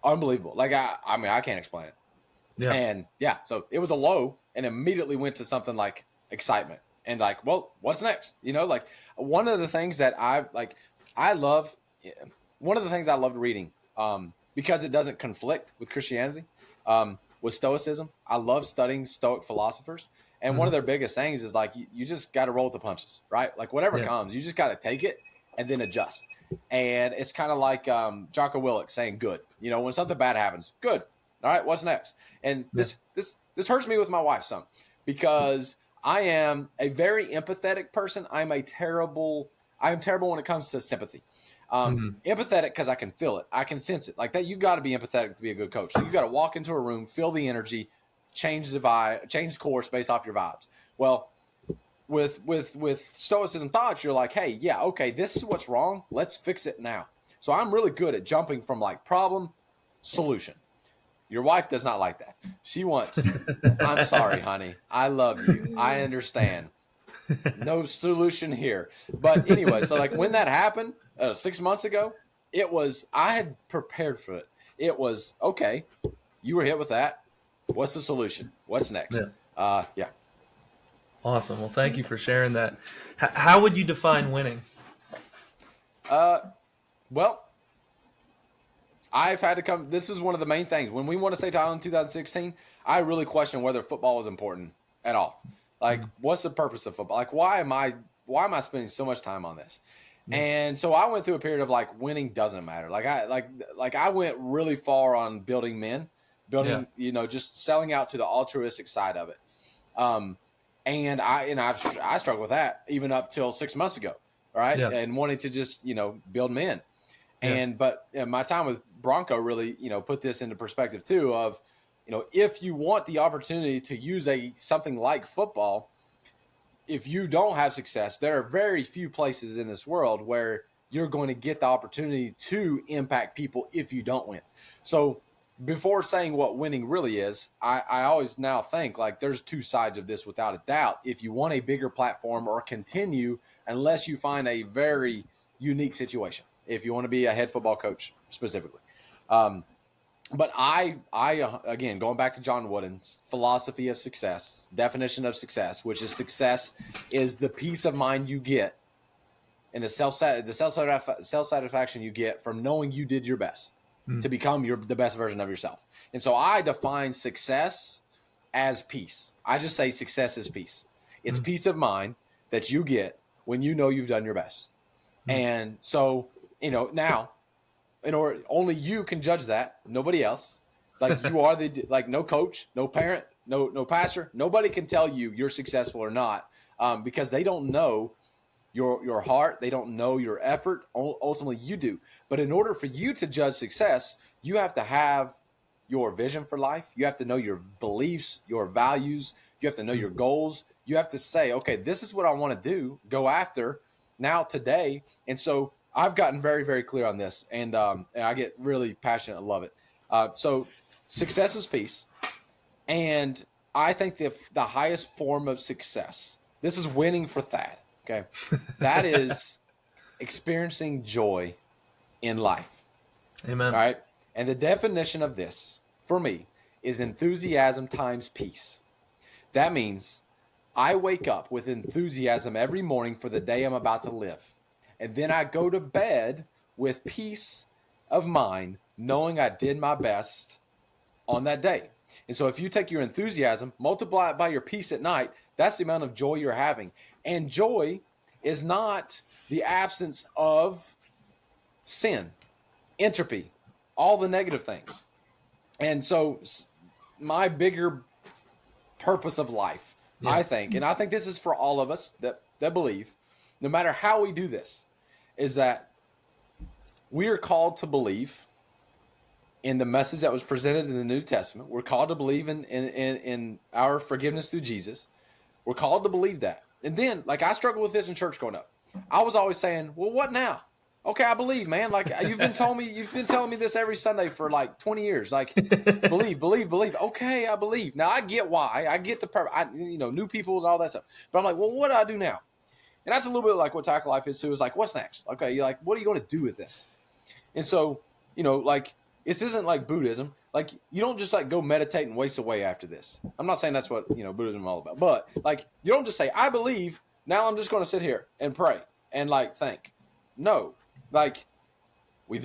Speaker 3: Unbelievable. Like, I mean, I can't explain it. Yeah. And so it was a low and immediately went to something like excitement and like, well, what's next? Like, one of the things that I loved reading, because it doesn't conflict with Christianity, was Stoicism. I love studying Stoic philosophers. And one of their biggest things is like, you just got to roll with the punches, right? Like, whatever comes, you just got to take it and then adjust. And it's kind of like Jocko Willink saying good. When something bad happens, good. All right, what's next? And this hurts me with my wife some, because I am a very empathetic person. I am terrible when it comes to sympathy. Empathetic because I can feel it. I can sense it. Like that, you got to be empathetic to be a good coach. So you got to walk into a room, feel the energy, change the vibe, change course based off your vibes. Well, with Stoicism thoughts, you're like, hey, yeah, okay, this is what's wrong. Let's fix it now. So I'm really good at jumping from like problem, solution. Your wife does not like that. She wants, I'm sorry, honey. I love you. I understand. No solution here. But anyway, so like when that happened 6 months ago, I had prepared for it. It was, okay, you were hit with that. What's the solution? What's next? Yeah.
Speaker 2: Awesome. Well, thank you for sharing that. How would you define winning?
Speaker 3: Well, I've had to come. This is one of the main things. When we won a state title in 2016, I really questioned whether football was important at all. Like, what's the purpose of football? Like, why am I spending so much time on this? And so I went through a period of like, winning doesn't matter. Like I went really far on building men, just selling out to the altruistic side of it. And I struggled with that even up till 6 months ago. Right. Yeah. And wanting to just, build men. Yeah. But my time with Bronco really, put this into perspective too of, if you want the opportunity to use something like football, if you don't have success, there are very few places in this world where you're going to get the opportunity to impact people if you don't win. So before saying what winning really is, I always now think like there's two sides of this without a doubt. If you want a bigger platform or continue, unless you find a very unique situation, if you want to be a head football coach specifically. But I again, going back to John Wooden's philosophy of success, definition of success, which is success is the peace of mind you get and the self-satisfaction you get from knowing you did your best to become the best version of yourself. And so I define success as peace. I just say success is peace. It's peace of mind that you get when you know you've done your best. And so, now, only you can judge that. Nobody else. Like you are no coach, no parent, no pastor. Nobody can tell you you're successful or not, because they don't know your heart. They don't know your effort. Ultimately, you do. But in order for you to judge success, you have to have your vision for life. You have to know your beliefs, your values. You have to know your goals. You have to say, okay, this is what I want to do, go after now today. And so I've gotten very, very clear on this, and I get really passionate. I love it. So success is peace. And I think the highest form of success, this is winning for Thad. Okay. That is experiencing joy in life.
Speaker 2: Amen.
Speaker 3: All right. And the definition of this for me is enthusiasm times peace. That means I wake up with enthusiasm every morning for the day I'm about to live. And then I go to bed with peace of mind, knowing I did my best on that day. And so if you take your enthusiasm, multiply it by your peace at night, that's the amount of joy you're having. And joy is not the absence of sin, entropy, all the negative things. And so my bigger purpose of life, I think, and I think this is for all of us that believe, no matter how we do this, is that we are called to believe in the message that was presented in the New Testament. We're called to believe in our forgiveness through Jesus. We're called to believe that. And then, like, I struggled with this in church growing up. I was always saying, well, what now? Okay, I believe, man. Like, you've been telling me this every Sunday for like 20 years. Like, believe. Okay, I believe. Now I get why. I get the purpose. New people and all that stuff. But I'm like, well, what do I do now? And that's a little bit like what Tackle Life is too. Is like, what's next? Okay, you're like, what are you going to do with this? And so, like, this isn't like Buddhism. Like, you don't just like go meditate and waste away after this. I'm not saying that's what Buddhism is all about. But like, you don't just say, I believe. Now I'm just going to sit here and pray and like think. No. Like, we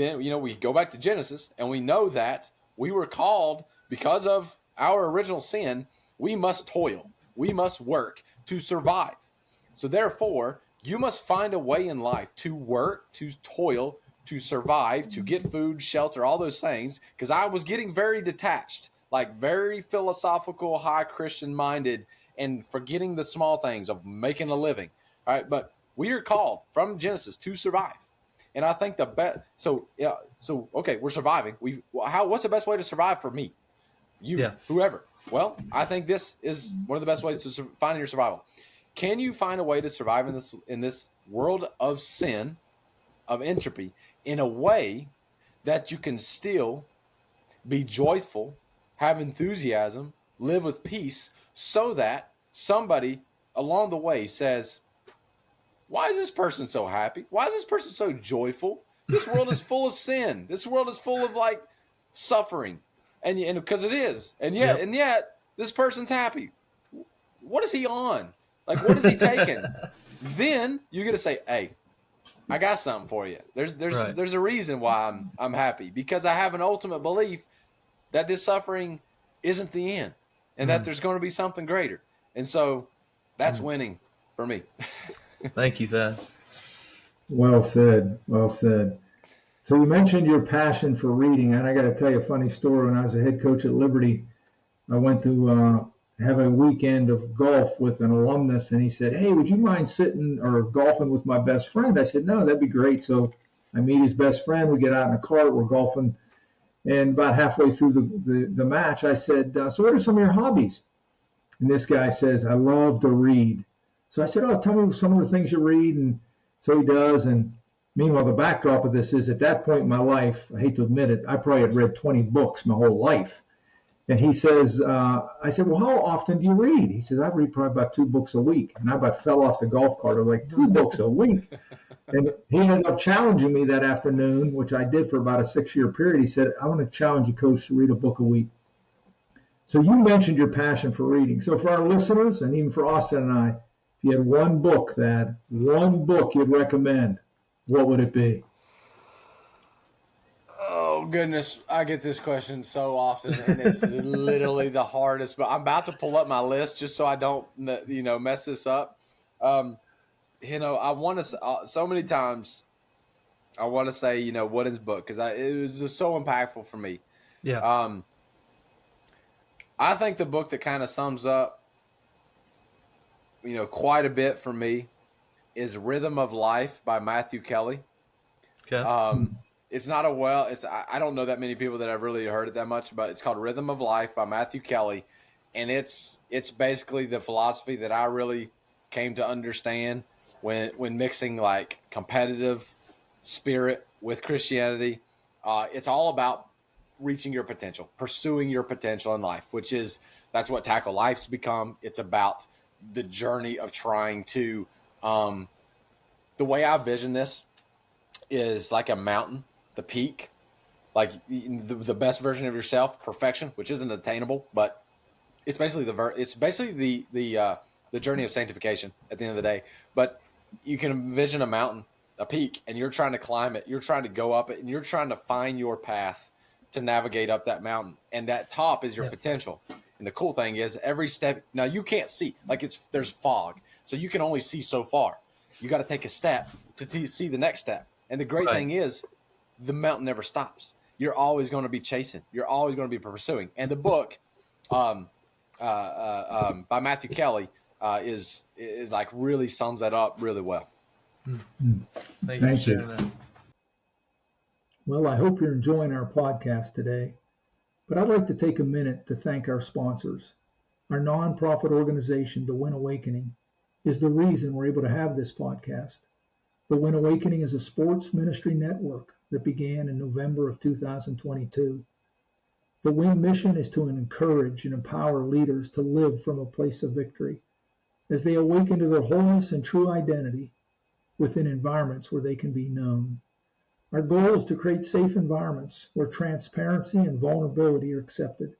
Speaker 3: go back to Genesis, and we know that we were called because of our original sin. We must toil. We must work to survive. So therefore, you must find a way in life to work, to toil, to survive, to get food, shelter, all those things. Because I was getting very detached, like very philosophical, high Christian minded, and forgetting the small things of making a living. All right, but we are called from Genesis to survive. And I think the best. So okay, we're surviving. What's the best way to survive for me? Whoever. Well, I think this is one of the best ways to find your survival. Can you find a way to survive in this world of sin, of entropy, in a way that you can still be joyful, have enthusiasm, live with peace, so that somebody along the way says, why is this person so happy? Why is this person so joyful? This world is full of sin. This world is full of like suffering, and because it is, and yet this person's happy. What is he on? Like, what is he taking? Then you get to say, hey, I got something for you. There's a reason why I'm happy, because I have an ultimate belief that this suffering isn't the end, and that there's going to be something greater. And so that's winning for me.
Speaker 2: Thank you, Thad.
Speaker 1: Well said. Well said. So you mentioned your passion for reading, and I got to tell you a funny story. When I was a head coach at Liberty, I went to have a weekend of golf with an alumnus, and he said, hey, would you mind sitting or golfing with my best friend? I said, no, that'd be great. So I meet his best friend. We get out in a cart. We're golfing. And about halfway through the match, I said, so what are some of your hobbies? And this guy says, I love to read. So I said, oh, tell me some of the things you read. And so he does. And meanwhile, the backdrop of this is, at that point in my life, I hate to admit it, I probably had read 20 books my whole life. And he says, I said, well, how often do you read? He says, I read probably about 2 books a week. And I about fell off the golf cart. I was like, 2 books a week? And he ended up challenging me that afternoon, which I did for about a 6-year period. He said, I want to challenge you, coach, to read a book a week. So you mentioned your passion for reading. So for our listeners, and even for Austin and I, if you had one book you'd recommend, what would it be?
Speaker 3: Oh, goodness. I get this question so often, and it's literally the hardest. But I'm about to pull up my list just so I don't, mess this up. I want to so many times. I want to say, Wooden's book, because it was just so impactful for me.
Speaker 2: Yeah.
Speaker 3: I think the book that kind of sums up, quite a bit for me is Rhythm of Life by Matthew Kelly.
Speaker 2: Okay.
Speaker 3: It's not I don't know that many people that have really heard it that much, but it's called Rhythm of Life by Matthew Kelly. And it's basically the philosophy that I really came to understand when mixing like competitive spirit with Christianity. It's all about reaching your potential, pursuing your potential in life, that's what Tackle Life's become. It's about the journey of trying to, the way I vision this is like a mountain, the peak, like the best version of yourself, perfection, which isn't attainable, but it's basically the journey of sanctification at the end of the day. But you can envision a mountain, a peak, and you're trying to climb it. You're trying to go up it, and you're trying to find your path to navigate up that mountain. And that top is your potential. And the cool thing is every step, now you can't see, there's fog. So you can only see so far. You got to take a step to see the next step. And the great thing is the mountain never stops. You're always going to be chasing. You're always going to be pursuing. And the book by Matthew Kelly is like really sums that up really well.
Speaker 2: Thank you for sharing that.
Speaker 1: Well, I hope you're enjoying our podcast today, but I'd like to take a minute to thank our sponsors. Our nonprofit organization, The Win Awakening, is the reason we're able to have this podcast. The Win Awakening is a sports ministry network that began in November of 2022. The Win mission is to encourage and empower leaders to live from a place of victory as they awaken to their wholeness and true identity within environments where they can be known. Our goal is to create safe environments where transparency and vulnerability are accepted,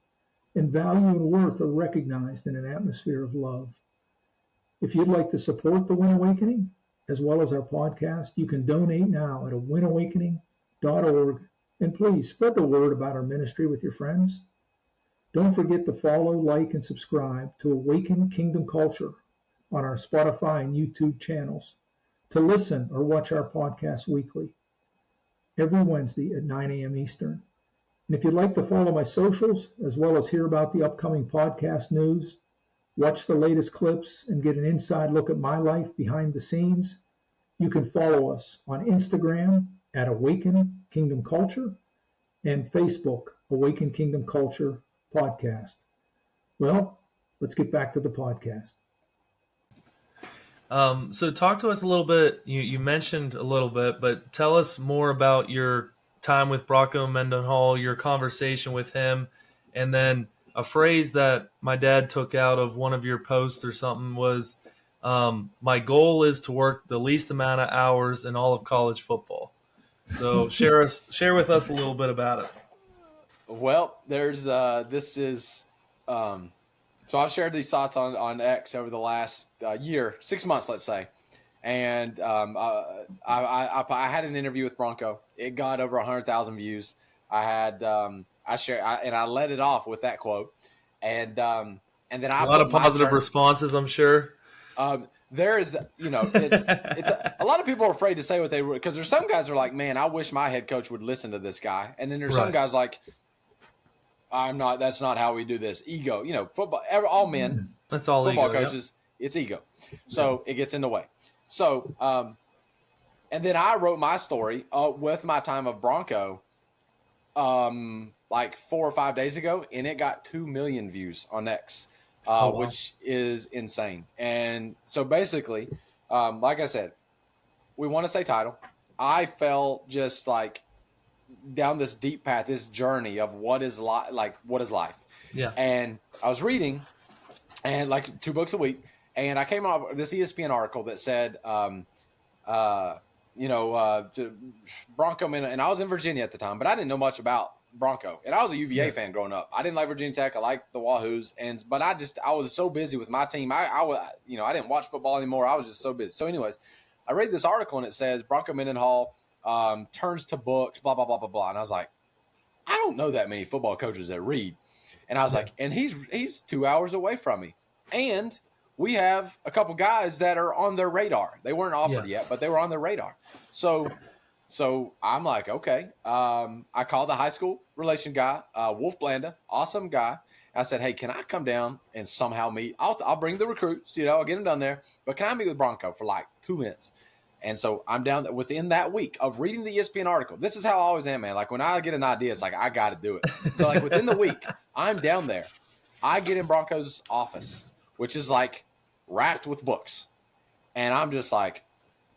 Speaker 1: and value and worth are recognized in an atmosphere of love. If you'd like to support the Win Awakening, as well as our podcast, you can donate now at winawakening.org, and please spread the word about our ministry with your friends. Don't forget to follow, like, and subscribe to Awaken Kingdom Culture on our Spotify and YouTube channels to listen or watch our podcast weekly, every Wednesday at 9 a.m. Eastern. And if you'd like to follow my socials, as well as hear about the upcoming podcast news, watch the latest clips, and get an inside look at my life behind the scenes, you can follow us on Instagram at Awaken Kingdom Culture and Facebook, Awaken Kingdom Culture Podcast. Well, let's get back to the podcast.
Speaker 2: So talk to us a little bit. You mentioned a little bit, but tell us more about your time with Bronco Mendenhall, your conversation with him, and then a phrase that my dad took out of one of your posts or something was, my goal is to work the least amount of hours in all of college football. So share with us a little bit about it.
Speaker 3: Well, so I've shared these thoughts on X over the last year, 6 months, let's say. And I had an interview with Bronco. It got over 100,000 views. I let it off with that quote. And then a
Speaker 2: lot of positive responses, I'm sure.
Speaker 3: There is, it's a lot of people are afraid to say what they were, because there's some guys that are like, man, I wish my head coach would listen to this guy. And then there's some guys like, that's not how we do this. Ego, football, all men,
Speaker 2: that's all
Speaker 3: football
Speaker 2: ego,
Speaker 3: coaches, It's ego. So it gets in the way. So, and then I wrote my story with my time of Bronco like 4 or 5 days ago, and it got 2 million views on X, which is insane. And so basically, like I said, we want to say title. I fell just like down this deep path, this journey of what is life.
Speaker 2: Yeah.
Speaker 3: And I was reading, and like 2 books a week, and I came up with this ESPN article that said, Bronco, and I was in Virginia at the time, but I didn't know much about Bronco. And I was a UVA fan growing up. I didn't like Virginia Tech. I liked the Wahoos, but I was so busy with my team. I didn't watch football anymore. I was just so busy. So anyways, I read this article, and it says Bronco Mendenhall turns to books, blah, blah, blah, blah, blah. And I was like, I don't know that many football coaches that read. And I was like, and he's 2 hours away from me. And we have a couple guys that are on their radar. They weren't offered yet, but they were on their radar. So I'm like, okay. I called the high school relation guy, Wolf Blanda, awesome guy. I said, hey, can I come down and somehow meet? I'll bring the recruits, I'll get them down there. But can I meet with Bronco for like 2 minutes? And so I'm down there within that week of reading the ESPN article. This is how I always am, man. Like when I get an idea, it's like, I got to do it. So like within the week, I'm down there. I get in Bronco's office, which is like wrapped with books. And I'm just like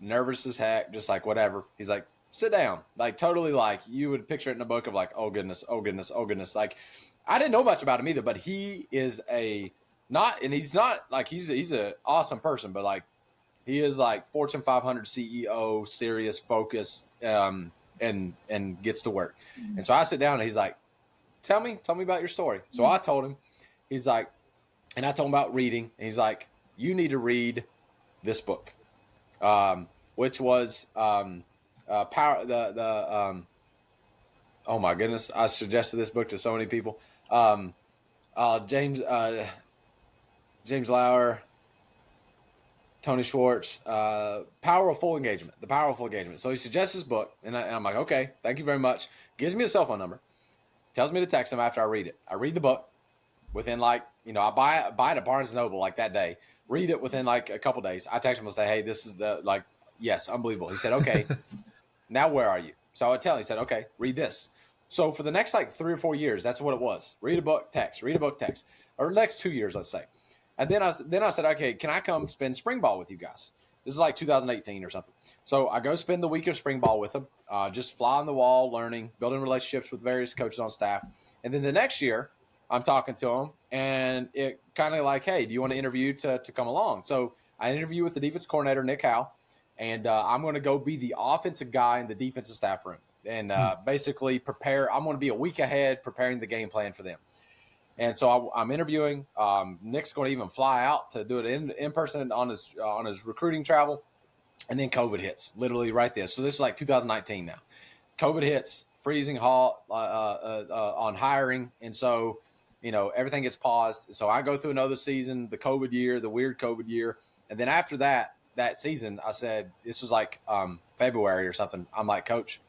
Speaker 3: nervous as heck, just like whatever. He's like, sit down. Like totally like you would picture it in a book of like, oh goodness, oh goodness, oh goodness. Like I didn't know much about him either, but he is he's not like he's a awesome person, but like he is like Fortune 500 CEO, serious, focused, and gets to work. And so I sit down and he's like, tell me about your story. So I told him. He's like, and I told him about reading. And he's like, you need to read this book, which was oh my goodness, I suggested this book to so many people. James Lauer, Tony Schwartz, The Power of Full Engagement. So he suggests this book, and I'm like, okay, thank you very much. Gives me a cell phone number, tells me to text him after I read it. I read the book within like, I buy it at Barnes & Noble like that day, read it within like a couple days. I text him and say, hey, this is yes, unbelievable. He said, okay, now where are you? So I would tell him, he said, okay, read this. So for the next like 3 or 4 years, that's what it was. Read a book, text, or next 2 years, let's say. And then I said, okay, can I come spend spring ball with you guys? This is like 2018 or something. So I go spend the week of spring ball with them, just fly on the wall, learning, building relationships with various coaches on staff. And then the next year, I'm talking to them, and it kind of like, hey, do you want to interview to come along? So I interview with the defense coordinator, Nick Howe, and I'm going to go be the offensive guy in the defensive staff room and basically prepare. I'm going to be a week ahead preparing the game plan for them. And so I'm interviewing. Nick's going to even fly out to do it in person on his recruiting travel. And then COVID hits, literally right there. So this is like 2019 now. COVID hits, freezing hot on hiring. And so, everything gets paused. So I go through another season, the COVID year, the weird COVID year. And then after that season, I said, this was like February or something. I'm like, Coach,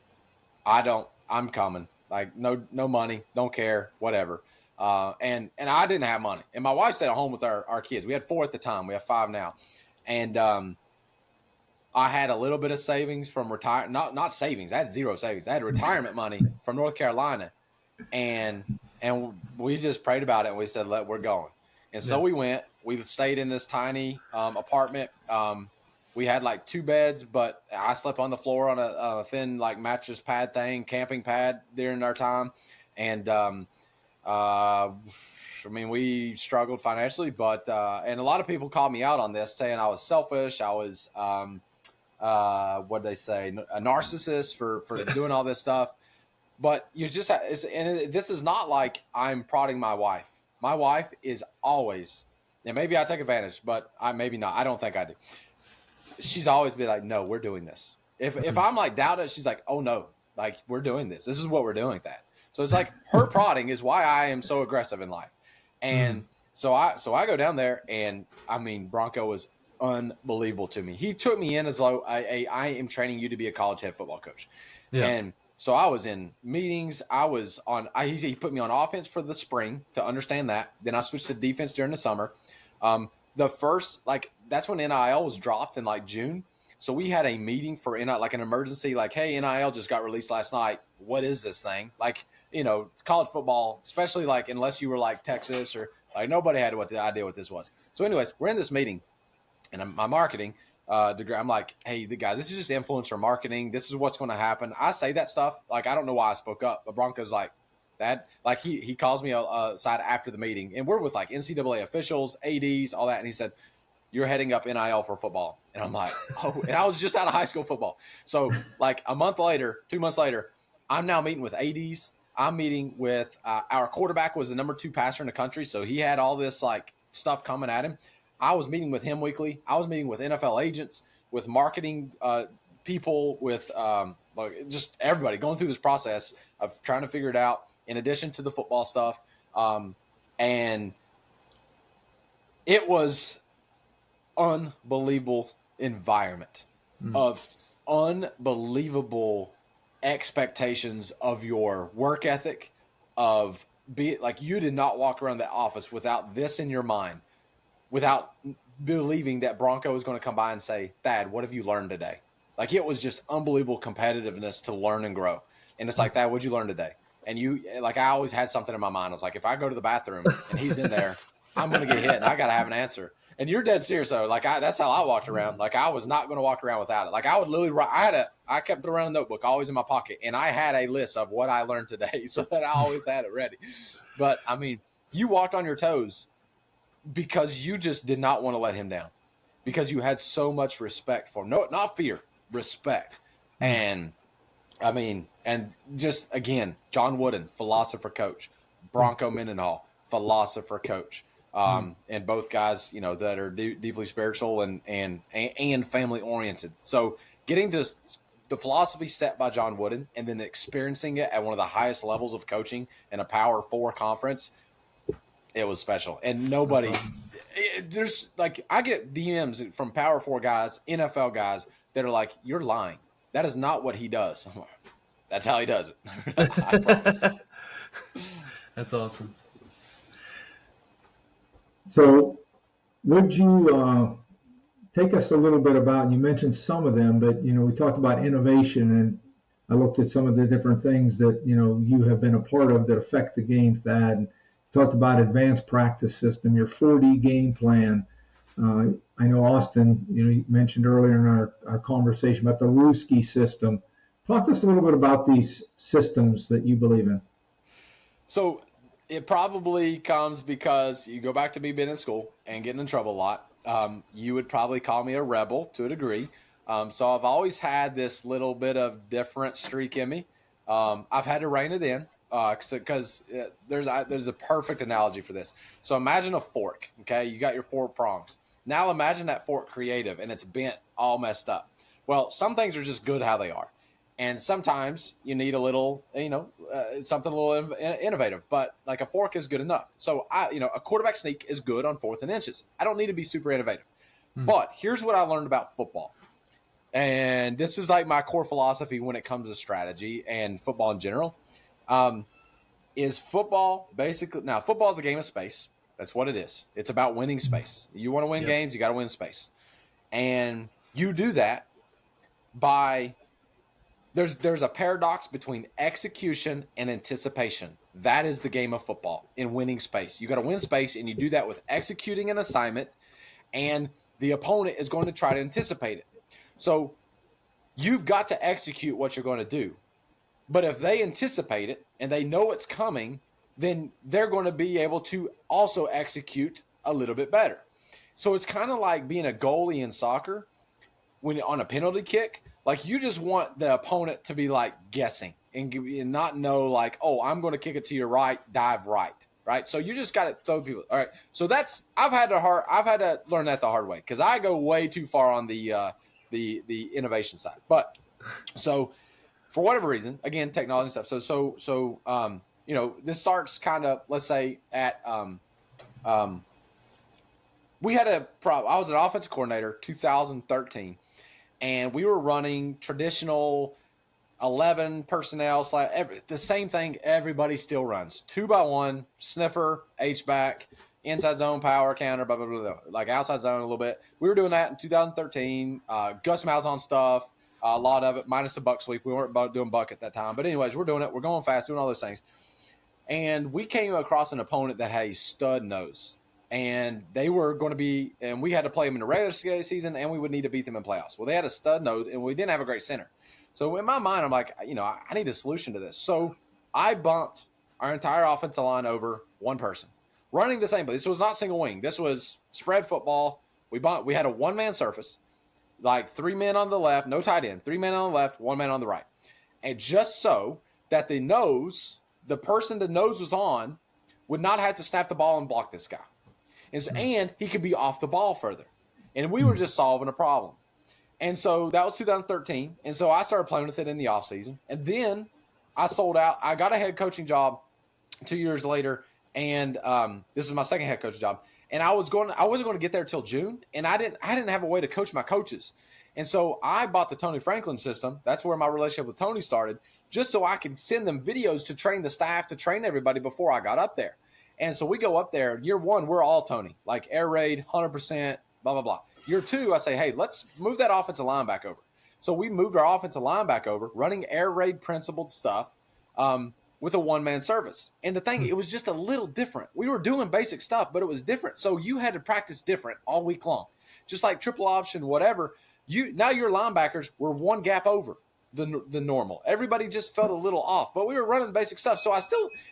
Speaker 3: I'm coming. Like, no money, don't care, whatever. And I didn't have money. And my wife stayed at home with our kids. We had 4 at the time. We have 5 now. And I had a little bit of savings from retire. Not savings. I had 0 savings. I had retirement money from North Carolina. And we just prayed about it, and we said, we're going. And so we went. We stayed in this tiny apartment. We had like 2 beds, but I slept on the floor on a thin like mattress pad thing, camping pad during our time. And we struggled financially, but and a lot of people called me out on this, saying I was selfish. I was what'd they say, a narcissist for doing all this stuff. But you just this is not like I'm prodding my wife. My wife is always, and maybe I take advantage, but maybe not. I don't think I do. She's always been like, no, we're doing this. If I'm like doubting it, she's like, oh no, like we're doing this. This is what we're doing. So it's like her prodding is why I am so aggressive in life. And so I go down there, and Bronco was unbelievable to me. He took me in as though I am training you to be a college head football coach. Yeah. And so I was in meetings. He put me on offense for the spring to understand that. Then I switched to defense during the summer. The first, that's when NIL was dropped in like June. So we had a meeting for like an emergency, like, hey, NIL just got released last night. What is this thing? Like, college football, especially like unless you were like Texas or like nobody had the idea what this was. So anyways, we're in this meeting, and my marketing degree, I'm like, hey, the guys, this is just influencer marketing. This is what's going to happen. I say that stuff. Like, I don't know why I spoke up, but Bronco's like that. Like he calls me aside after the meeting, and we're with like NCAA officials, ADs, all that. And he said, you're heading up NIL for football. And I'm like, oh, and I was just out of high school football. So like a month later, 2 months later, I'm now meeting with ADs. I'm meeting with our quarterback was the number 2 passer in the country. So he had all this like stuff coming at him. I was meeting with him weekly. I was meeting with NFL agents, with marketing people, with just everybody going through this process of trying to figure it out in addition to the football stuff. And it was unbelievable environment of unbelievable expectations of your work ethic, of you did not walk around the office without this in your mind, without believing that Bronco was going to come by and say, Thad, what have you learned today? Like, it was just unbelievable competitiveness to learn and grow. And it's like, Thad, what'd you learn today? And I always had something in my mind. I was like, if I go to the bathroom and he's in there, I'm going to get hit and I got to have an answer. And you're dead serious though. Like, that's how I walked around. Like, I was not going to walk around without it. Like, I would literally write, I kept it around a notebook always in my pocket. And I had a list of what I learned today so that I always had it ready. But I mean, you walked on your toes because you just did not want to let him down, because you had so much respect for him. No, not fear, respect. And I mean, and just again, John Wooden, philosopher coach, Bronco Mendenhall, philosopher coach, and both guys, that are deeply spiritual and family oriented. So getting to the philosophy set by John Wooden and then experiencing it at one of the highest levels of coaching in a Power 4 conference, it was special. And nobody, there's like, I get DMs from Power 4 guys, NFL guys that are like, you're lying. That is not what he does. That's how he does it. I promise.
Speaker 2: That's awesome.
Speaker 1: So would you take us a little bit about, you mentioned some of them, but, we talked about innovation, and I looked at some of the different things that, you have been a part of that affect the game, Thad. And talked about advanced practice system, your 4D game plan. I know Austin, you mentioned earlier in our conversation about the Ruski system. Talk to us a little bit about these systems that you believe in.
Speaker 3: So it probably comes because you go back to me being in school and getting in trouble a lot. You would probably call me a rebel to a degree. So I've always had this little bit of different streak in me. I've had to rein it in. Because there's a perfect analogy for this. So imagine a fork, okay? You got your 4 prongs. Now imagine that fork creative and it's bent, all messed up. Well, some things are just good how they are. And sometimes you need a little, something a little innovative, but like a fork is good enough. So a quarterback sneak is good on 4th and inches. I don't need to be super innovative. But here's what I learned about football. And this is like my core philosophy when it comes to strategy and football in general. Is football basically, now football is a game of space. That's what it is. It's about winning space. You want to win games, you got to win space. And you do that by, there's a paradox between execution and anticipation. That is the game of football, in winning space. You got to win space, and you do that with executing an assignment, and the opponent is going to try to anticipate it. So you've got to execute what you're going to do. But if they anticipate it and they know it's coming, then they're going to be able to also execute a little bit better. So it's kind of like being a goalie in soccer when on a penalty kick. Like, you just want the opponent to be like guessing and not know like, oh, I'm going to kick it to your right, dive right. Right. So you just got to throw people. All right. So I've had to learn that the hard way, because I go way too far on the innovation side. But so for whatever reason, again, technology and stuff. So this starts kind of, let's say at, we had a problem. I was an offensive coordinator, 2013, and we were running traditional 11 personnel the same thing everybody still runs: 2x1, sniffer, H-back, inside zone, power, counter, blah, blah, blah, blah, like outside zone a little bit. We were doing that in 2013. Gus Malzahn stuff. A lot of it, minus the buck sweep. We weren't doing buck at that time. But anyways, we're doing it. We're going fast, doing all those things. And we came across an opponent that had a stud nose. And they were going to be – and we had to play them in the regular season, and we would need to beat them in playoffs. Well, they had a stud nose, and we didn't have a great center. So in my mind, I'm like, I need a solution to this. So I bumped our entire offensive line over one person, running the same play. This was not single wing. This was spread football. We had a one-man surface. Like 3 men on the left, no tight end, 3 men on the left, 1 man on the right. And just so that the person the nose was on would not have to snap the ball and block this guy. And he could be off the ball further. And we were just solving a problem. And so that was 2013. And so I started playing with it in the offseason. And then I sold out. I got a head coaching job 2 years later And this was my second head coach job. And I wasn't going to get there till June, and I didn't have a way to coach my coaches. And so I bought the Tony Franklin system. That's where my relationship with Tony started, just so I could send them videos to train the staff, to train everybody before I got up there. And so we go up there. Year one, we're all Tony, like air raid, 100%, blah, blah, blah. Year two, I say, hey, let's move that offensive line back over. So we moved our offensive line back over, running air raid principled stuff with a one-man service. And the thing, it was just a little different. We were doing basic stuff, but it was different. So you had to practice different all week long. Just like triple option, whatever. Now your linebackers were one gap over the normal. Everybody just felt a little off, but we were running basic stuff. So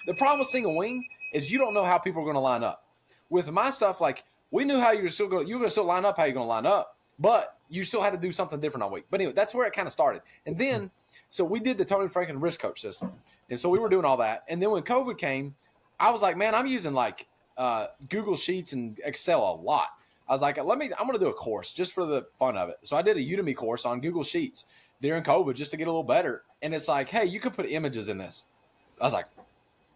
Speaker 3: the problem with single wing is you don't know how people are going to line up. With my stuff, like we knew how you were going to still line up how you're going to line up, but you still had to do something different all week. But anyway, that's where it kind of started. And then, so we did the Tony Franklin risk coach system. And so we were doing all that. And then when COVID came, I was like, man, I'm using like Google Sheets and Excel a lot. I was like, I'm going to do a course just for the fun of it. So I did a Udemy course on Google Sheets during COVID just to get a little better. And it's like, hey, you could put images in this. I was like,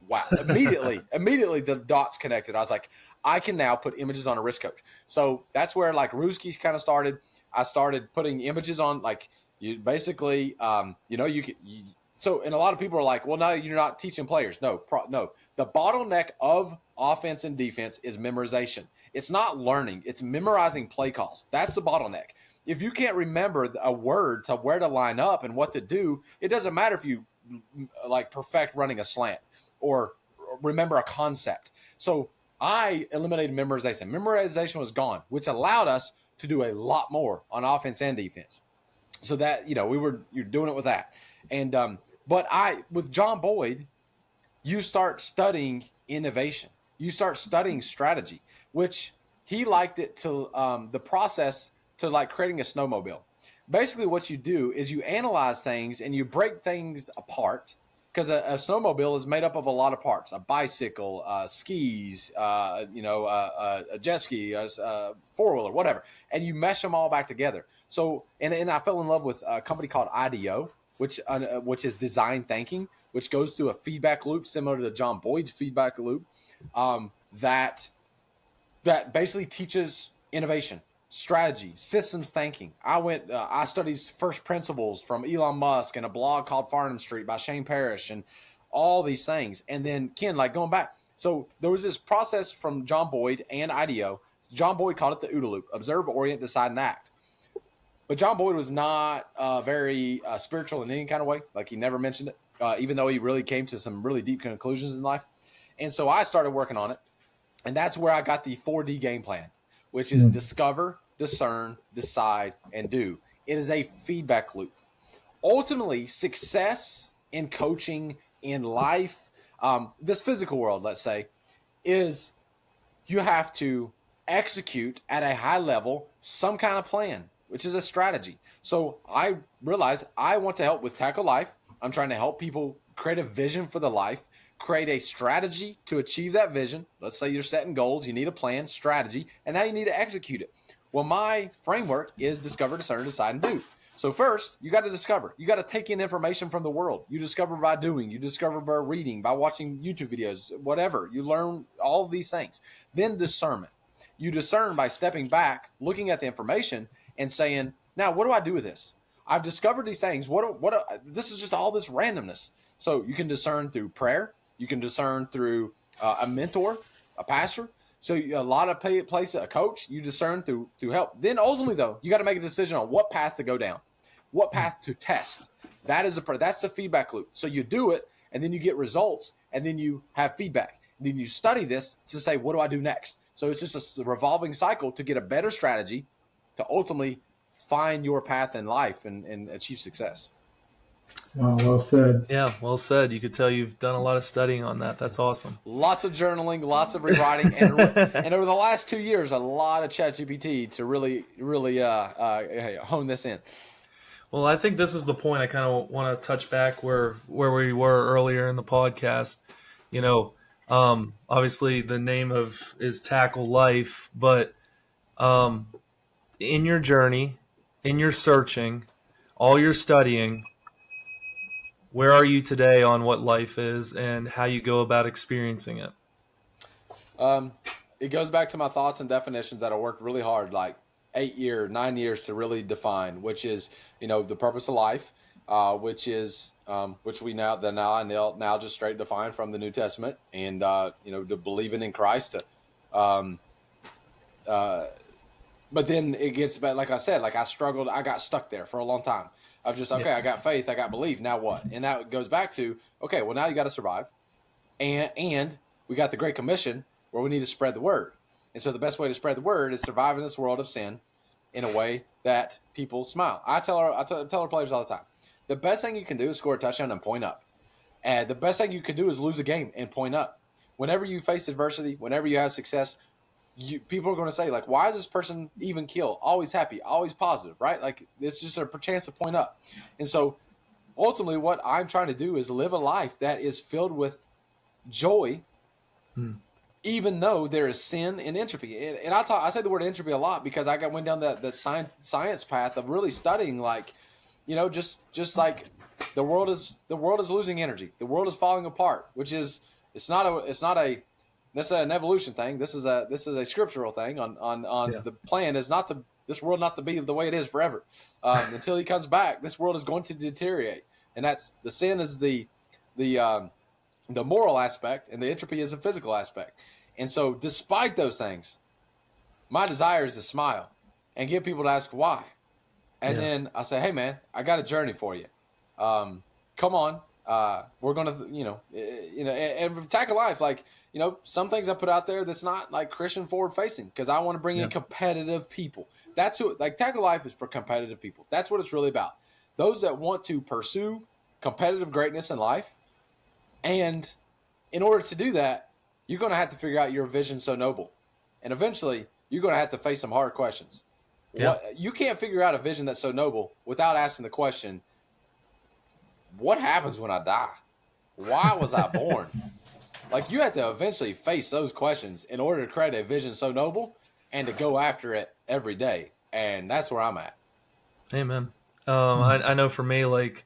Speaker 3: wow. Immediately the dots connected. I was like, I can now put images on a risk coach. So that's where like Ruski's kind of started. I started putting images on, like, you basically, and a lot of people are like, well, no, you're not teaching players. No. The bottleneck of offense and defense is memorization. It's not learning. It's memorizing play calls. That's the bottleneck. If you can't remember a word to where to line up and what to do, it doesn't matter if you like perfect running a slant or remember a concept. So I eliminated memorization. Memorization was gone, which allowed us to do a lot more on offense and defense. So that, you're doing it with that. And, but with John Boyd, you start studying innovation. You start studying strategy, which he liked it to the process to like creating a snowmobile. Basically what you do is you analyze things and you break things apart, because a snowmobile is made up of a lot of parts: a bicycle, skis, a jet ski, a four-wheeler, whatever. And you mesh them all back together. So, and I fell in love with a company called IDEO, which is design thinking, which goes through a feedback loop similar to John Boyd's feedback loop, that basically teaches innovation, strategy, systems thinking. I studied first principles from Elon Musk and a blog called Farnham Street by Shane Parrish and all these things. And then Ken, like going back, so there was this process from John Boyd and IDEO. John Boyd called it the OODA loop: observe, orient, decide, and act. But John Boyd was not very spiritual in any kind of way. Like, he never mentioned it, even though he really came to some really deep conclusions in life. And so I started working on it. And that's where I got the 4D game plan, which is discover, discern, decide, and do. It is a feedback loop. Ultimately, success in coaching, in life, this physical world, let's say, is you have to execute at a high level some kind of plan, which is a strategy. So I realized I want to help with Tackle Life. I'm trying to help people create a vision for the life, create a strategy to achieve that vision. Let's say you're setting goals, you need a plan, strategy, and now you need to execute it. Well, my framework is discover, discern, decide, and do. So first, you got to discover. You got to take in information from the world. You discover by doing. You discover by reading, by watching YouTube videos, whatever. You learn all of these things. Then discernment. You discern by stepping back, looking at the information, and saying, now, what do I do with this? I've discovered these things. This is just all this randomness. So you can discern through prayer. You can discern through a mentor, a pastor. So a lot of places, a coach, you discern through help. Then ultimately, though, you got to make a decision on what path to go down, what path to test. That's the feedback loop. So you do it, and then you get results, and then you have feedback. And then you study this to say, what do I do next? So it's just a revolving cycle to get a better strategy to ultimately find your path in life and achieve success.
Speaker 1: Wow, well said.
Speaker 2: Yeah, well said. You could tell you've done a lot of studying on that. That's awesome.
Speaker 3: Lots of journaling, lots of rewriting, and over the last 2 years, a lot of ChatGPT to really hone this in.
Speaker 2: Well, I think this is the point I kind of want to touch back where we were earlier in the podcast. Obviously the name is Tackle Life, but in your journey, in your searching, all your studying, where are you today on what life is and how you go about experiencing it?
Speaker 3: Um, it goes back to my thoughts and definitions that I worked really hard, like 9 years to really define, which is, the purpose of life, which we now just straight define from the New Testament, and to believing in Christ. Um, uh, but then it gets back, like I said, like I struggled, I got stuck there for a long time. I've just, okay, I got faith, I got belief. Now what? And that goes back to, okay, well, now you got to survive, and we got the Great Commission, where we need to spread the word. And so the best way to spread the word is survive in this world of sin in a way that people smile. I tell our players all the time, the best thing you can do is score a touchdown and point up. And the best thing you can do is lose a game and point up. Whenever you face adversity, whenever you have success, people are going to say, like, why is this person even keel? Always happy, always positive, right? Like, it's just a chance to point up. And so ultimately what I'm trying to do is live a life that is filled with joy, even though there is sin and entropy. And I say the word entropy a lot because I went down the science path of really studying, like, just like the world is losing energy. The world is falling apart, which is, it's not necessarily an evolution thing. This is a scriptural thing on the plan is this world not to be the way it is forever. Until he comes back, this world is going to deteriorate. And that's the sin is the moral aspect, and the entropy is the physical aspect. And so despite those things, my desire is to smile and get people to ask why. And then I say, hey man, I got a journey for you. Come on. We're going to, and tackle life. Like, some things I put out there that's not like Christian forward facing, because I want to bring in competitive people. That's who, like, tackle life is for competitive people. That's what it's really about. Those that want to pursue competitive greatness in life. And in order to do that, you're going to have to figure out your vision so noble. And eventually you're going to have to face some hard questions. You can't figure out a vision that's so noble without asking the question, what happens when I die? Why was I born? Like, you have to eventually face those questions in order to create a vision so noble and to go after it every day. And that's where I'm at.
Speaker 2: Amen. I know for me, like,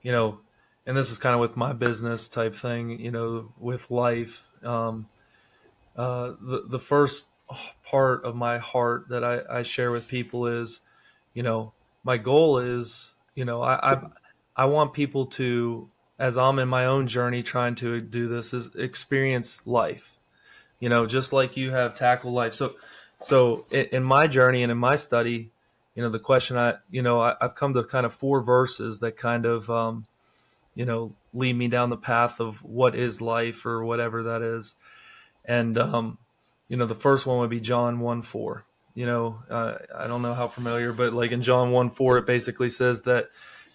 Speaker 2: and this is kind of with my business type thing, with life. The first part of my heart that I share with people is, my goal is, I want people to, as I'm in my own journey trying to do this, is experience life, just like you have tackled life. So in my journey and in my study, the question I've come to kind of 4 verses that kind of, lead me down the path of what is life or whatever that is. And, the first one would be John 1:4. I don't know how familiar, but like in John 1:4, it basically says that,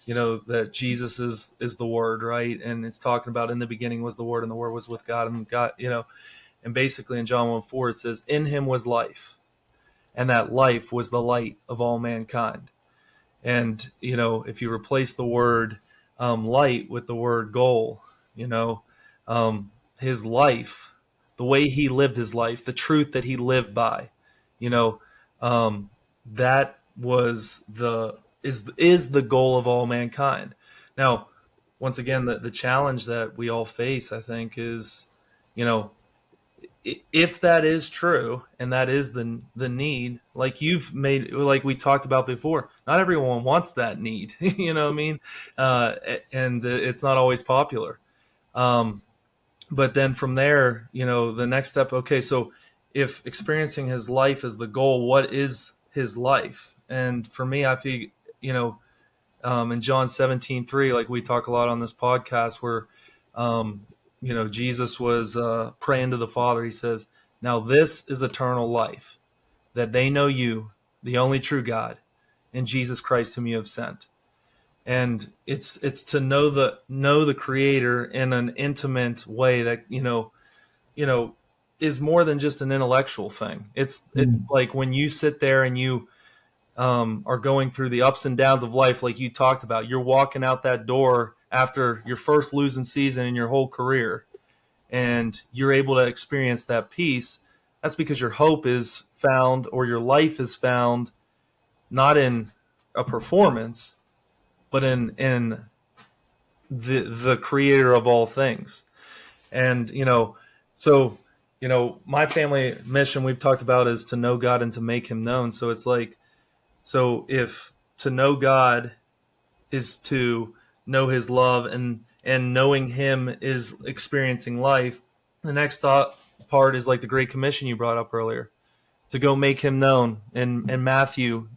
Speaker 2: that Jesus is the Word, right? And it's talking about in the beginning was the Word, and the Word was with God, and God, and basically in John 1:4, it says, in him was life, and that life was the light of all mankind. And, if you replace the word light with the word goal, his life, the way he lived his life, the truth that he lived by, that was is the goal of all mankind. Now, once again, the challenge that we all face, I think, is, if that is true and that is the need, like we talked about before, not everyone wants that need, you know what I mean? And it's not always popular. But then from there, the next step, okay, so if experiencing his life is the goal, what is his life? And for me, I feel, in John 17:3, like we talk a lot on this podcast, where, Jesus was praying to the Father. He says, now this is eternal life, that they know you, the only true God, and Jesus Christ whom you have sent. And it's to know the Creator in an intimate way that, is more than just an intellectual thing. It's like when you sit there and you are going through the ups and downs of life, like you talked about, you're walking out that door after your first losing season in your whole career, and you're able to experience that peace. That's because your hope is found, or your life is found, not in a performance, but in the Creator of all things. And so my family mission we've talked about is to know God and to make him known. So it's like, so if to know God is to know his love, and knowing him is experiencing life, the next thought part is like the Great Commission you brought up earlier, to go make him known. In Matthew,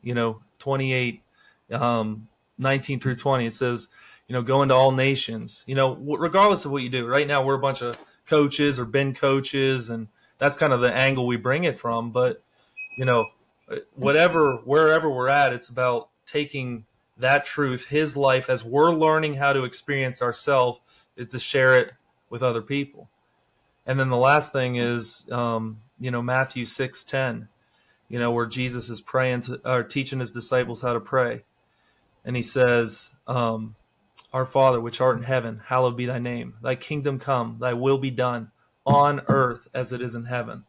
Speaker 2: 28, 19 through 20, it says, go into all nations, regardless of what you do. Right now, we're a bunch of coaches or been coaches, and that's kind of the angle we bring it from. But, wherever we're at, it's about taking that truth, his life, as we're learning how to experience ourselves, is to share it with other people. And then the last thing is, Matthew 6:10, where Jesus is praying or teaching his disciples how to pray. And he says, Our Father, which art in heaven, hallowed be thy name. Thy kingdom come, thy will be done on earth as it is in heaven.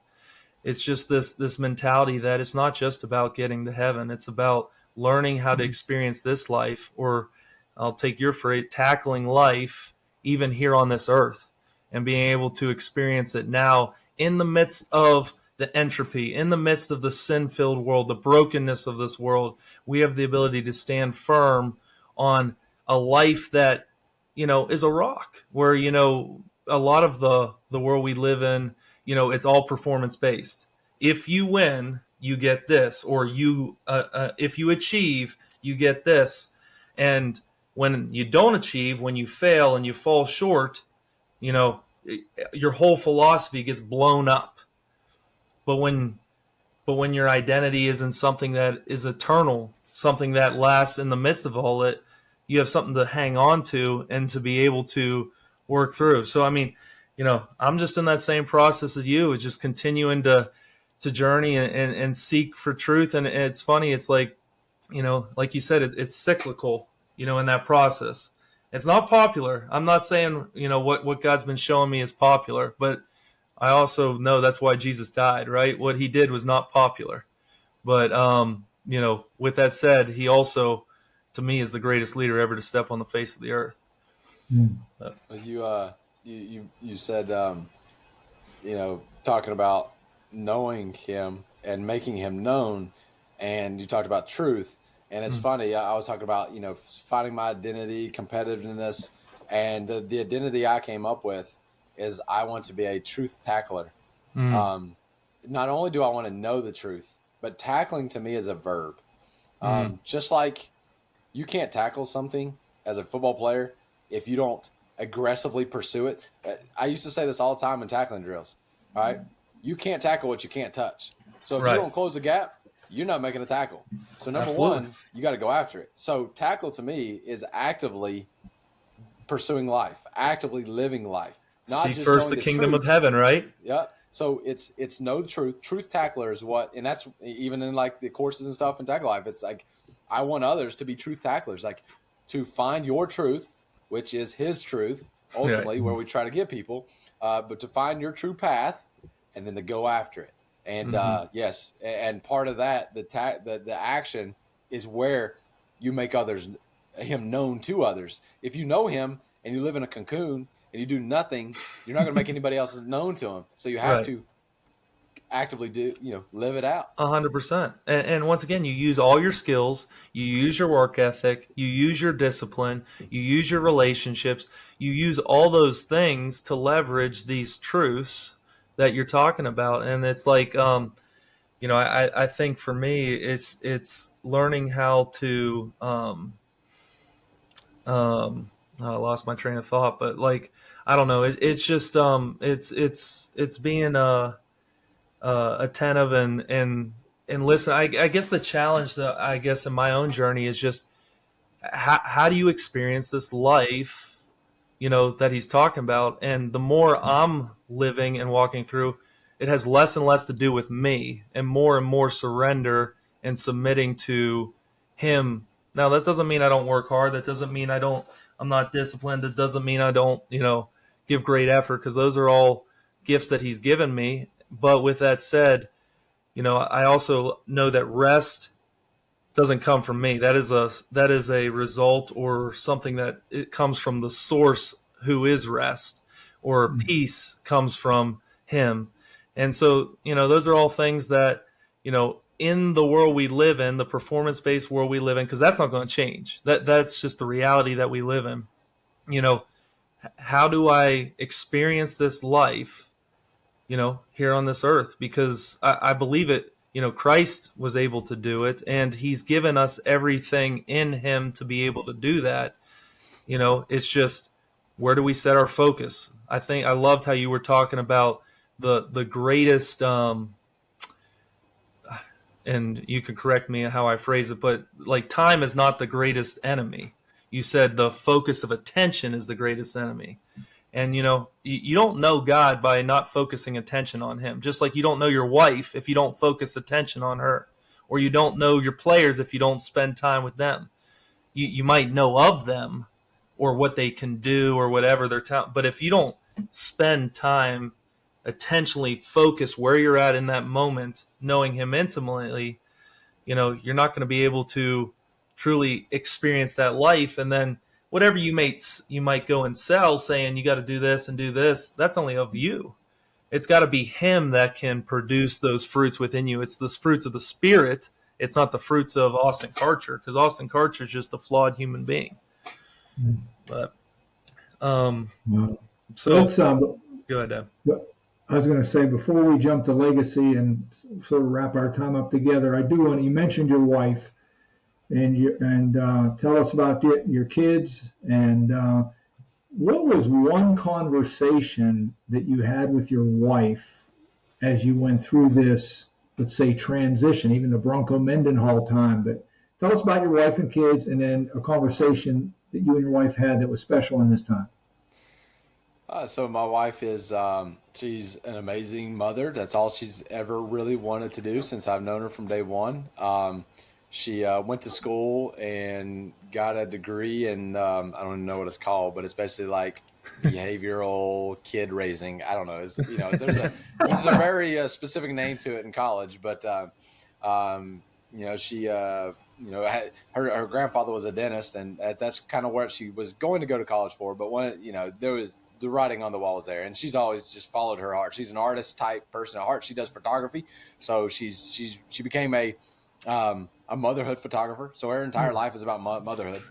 Speaker 2: It's just this mentality that it's not just about getting to heaven. It's about learning how to experience this life, or I'll take your phrase, tackling life even here on this earth, and being able to experience it now in the midst of the entropy, in the midst of the sin-filled world, the brokenness of this world. We have the ability to stand firm on a life that, is a rock, where, a lot of the world we live in, it's all performance-based. If you win, you get this, or if you achieve, you get this. And when you don't achieve, when you fail and you fall short, your whole philosophy gets blown up. But when your identity is in something that is eternal, something that lasts in the midst of all it, you have something to hang on to and to be able to work through. So, I mean, I'm just in that same process as you, just continuing to journey and seek for truth. And it's funny. It's like, like you said, it's cyclical, in that process. It's not popular. I'm not saying, what God's been showing me is popular, but I also know that's why Jesus died, right? What he did was not popular. But, with that said, he also, to me, is the greatest leader ever to step on the face of the earth.
Speaker 3: You said, talking about knowing him and making him known, and you talked about truth. And it's funny, I was talking about, finding my identity, competitiveness, and the identity I came up with is I want to be a truth tackler. Not only do I want to know the truth, but tackling to me is a verb. Just like you can't tackle something as a football player if you don't aggressively pursue it. I used to say this all the time in tackling drills. All right, you can't tackle what you can't touch. So if you don't close the gap, you're not making a tackle. So number one, you got to go after it. So tackle to me is actively pursuing life, actively living life. Not
Speaker 2: seek
Speaker 3: just
Speaker 2: first the kingdom of heaven, right?
Speaker 3: Yeah. So it's know the truth. Truth tackler is what, and that's even in like the courses and stuff in tackle life. It's like I want others to be truth tacklers, like to find your truth, which is his truth, ultimately, where we try to get people, but to find your true path and then to go after it. And yes, and part of that, the action is where you make him known to others. If you know him and you live in a cocoon and you do nothing, you're not going to make anybody else known to him. So you have to actively live it out.
Speaker 2: 100%. And once again, you use all your skills, you use your work ethic, you use your discipline, you use your relationships, you use all those things to leverage these truths that you're talking about. And it's like, I think for me, it's learning how to, I lost my train of thought, but like, I don't know. It's just, it's being, attentive and listen. I guess the challenge that I guess in my own journey is just how do you experience this life, that he's talking about? And the more I'm living and walking through, it has less and less to do with me and more surrender and submitting to him. Now, that doesn't mean I don't work hard. That doesn't mean I'm not disciplined. It doesn't mean I don't, give great effort, because those are all gifts that he's given me. But with that said, I also know that rest doesn't come from me. That is a result or something that it comes from the source who is rest, or peace comes from him. And so, those are all things that, in the world we live in, the performance-based world we live in, because that's not going to change. That's just the reality that we live in. You know, how do I experience this life, here on this earth? Because I believe it, Christ was able to do it, and he's given us everything in him to be able to do that. It's just, where do we set our focus? I think I loved how you were talking about the greatest, and you can correct me how I phrase it, but like, time is not the greatest enemy. You said the focus of attention is the greatest enemy. And you don't know God by not focusing attention on him. Just like you don't know your wife if you don't focus attention on her, or you don't know your players if you don't spend time with them. You might know of them or what they can do or whatever their talent, but if you don't spend time intentionally focus where you're at in that moment, knowing him intimately, you're not going to be able to truly experience that life. And then whatever you might go and sell, saying you got to do this and do this, that's only of you. It's got to be him that can produce those fruits within you. It's the fruits of the Spirit. It's not the fruits of Austin Karcher, because Austin Karcher is just a flawed human being. But so
Speaker 1: Let's
Speaker 2: go ahead, Deb.
Speaker 1: I was going to say, before we jump to legacy and sort of wrap our time up together, I do want, you mentioned your wife, and tell us about your kids, and what was one conversation that you had with your wife as you went through this, let's say, transition, even the Bronco Mendenhall time. But tell us about your wife and kids, and then a conversation that you and your wife had that was special in this time.
Speaker 3: So my wife is, she's an amazing mother. That's all she's ever really wanted to do since I've known her from day one. She went to school and got a degree in, I don't even know what it's called, but it's basically like behavioral kid raising. I don't know. There's a very specific name to it in college, but she her grandfather was a dentist, and that's kind of what she was going to go to college for. But when there was, the writing on the wall was there, and she's always just followed her heart. She's an artist type person at heart. She does photography, so she became a motherhood photographer. So her entire life is about motherhood.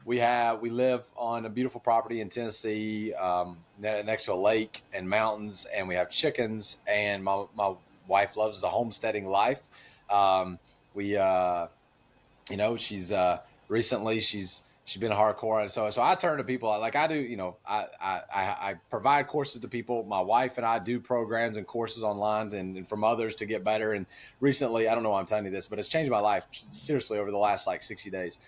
Speaker 3: We live on a beautiful property in Tennessee, next to a lake and mountains, and we have chickens. And my wife loves the homesteading life. She's been hardcore. And so I turn to people like I do, I provide courses to people. My wife and I do programs and courses online and from others to get better. And recently, I don't know why I'm telling you this, but it's changed my life seriously over the last 60 days.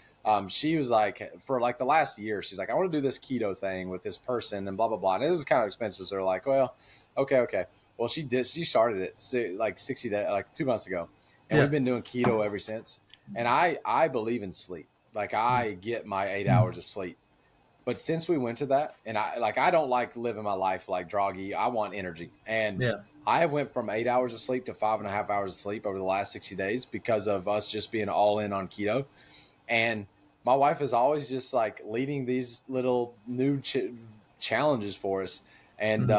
Speaker 3: She was like, for the last year, she's like, I want to do this keto thing with this person and blah, blah, blah. And it was kind of expensive. So they're like, well, okay. Well, she started it 60 days, 2 months ago. And we've been doing keto ever since. And I believe in sleep. Like, I get my 8 hours of sleep. But since we went to that, and I don't like living my life like droggy. I want energy. And I went from 8 hours of sleep to 5.5 hours of sleep over the last 60 days because of us just being all in on keto. And my wife is always just like leading these little new challenges for us. And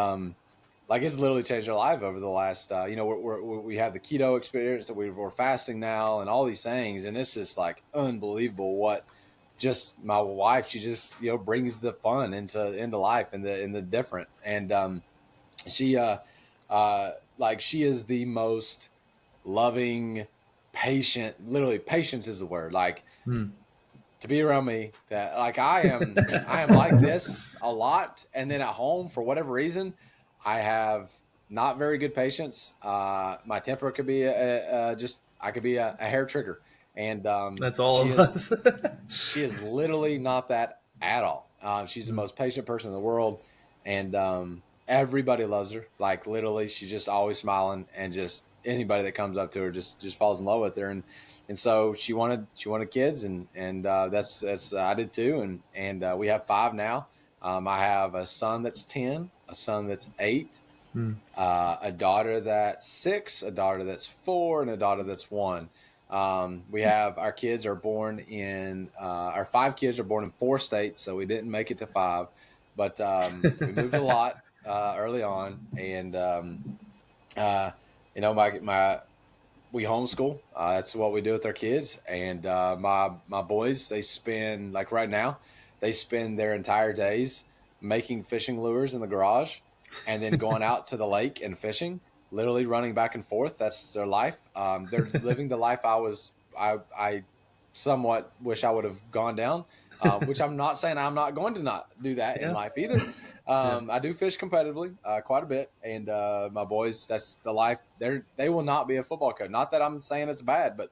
Speaker 3: it's literally changed our life over the last, we have the keto experience that we're fasting now and all these things. And it's just like unbelievable what just my wife, she just, brings the fun into life and the different. And she is the most loving, patient, literally patience is the word. To be around me, that I am like this a lot. And then at home, for whatever reason, I have not very good patience. My temper could be I could be a hair trigger. And
Speaker 2: that's all of us.
Speaker 3: She is literally not that at all. She's the most patient person in the world. And everybody loves her. Like, literally, she's just always smiling, and just anybody that comes up to her just falls in love with her. And so she wanted kids, and that's I did too. And we have 5 now. I have a son that's 10, a son that's 8, a daughter that's 6, a daughter that's 4, and a daughter that's 1. We have our kids are born in our 5 kids are born in 4 states, so we didn't make it to 5, but we moved a lot early on, and You know, we homeschool. That's what we do with our kids. And my boys, they spend, like right now, they spend their entire days making fishing lures in the garage and then going out to the lake and fishing, literally running back and forth. That's their life. They're living the life I somewhat wish I would have gone down, which I'm not saying I'm not going to not do that in life either. I do fish competitively quite a bit, and my boys, that's the life. They will not be a football coach. Not that I'm saying it's bad, but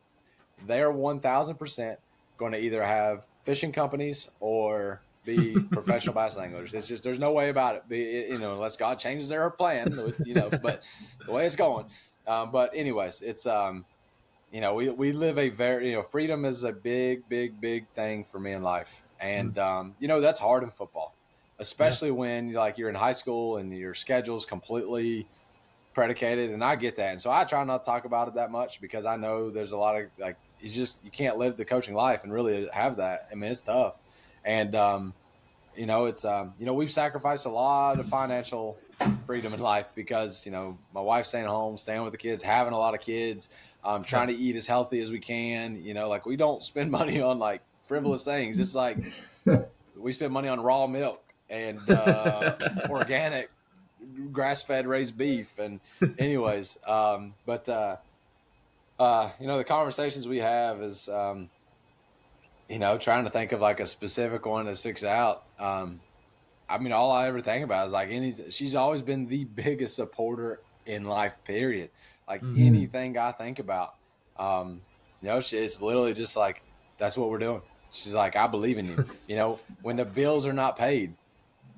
Speaker 3: they're 1,000% going to either have fishing companies or be professional bass anglers. It's just there's no way about it. Unless God changes their plan, But the way it's going. But anyways, it's we live a very freedom is a big, big, big thing for me in life, and that's hard in football, especially when you're in high school and your schedule's completely predicated, and I get that, and so I try not to talk about it that much because I know there's a lot of you can't live the coaching life and really have that. I mean, it's tough, and we've sacrificed a lot of financial freedom in life because my wife's staying home, staying with the kids, having a lot of kids, trying to eat as healthy as we can. We don't spend money on like frivolous things. It's like we spend money on raw milk and organic grass-fed raised beef. And anyways, the conversations we have is trying to think of like a specific one that sticks out. All I ever think about is like she's always been the biggest supporter in life, period. Like anything I think about, it's literally just like, that's what we're doing. She's like, I believe in you. When the bills are not paid,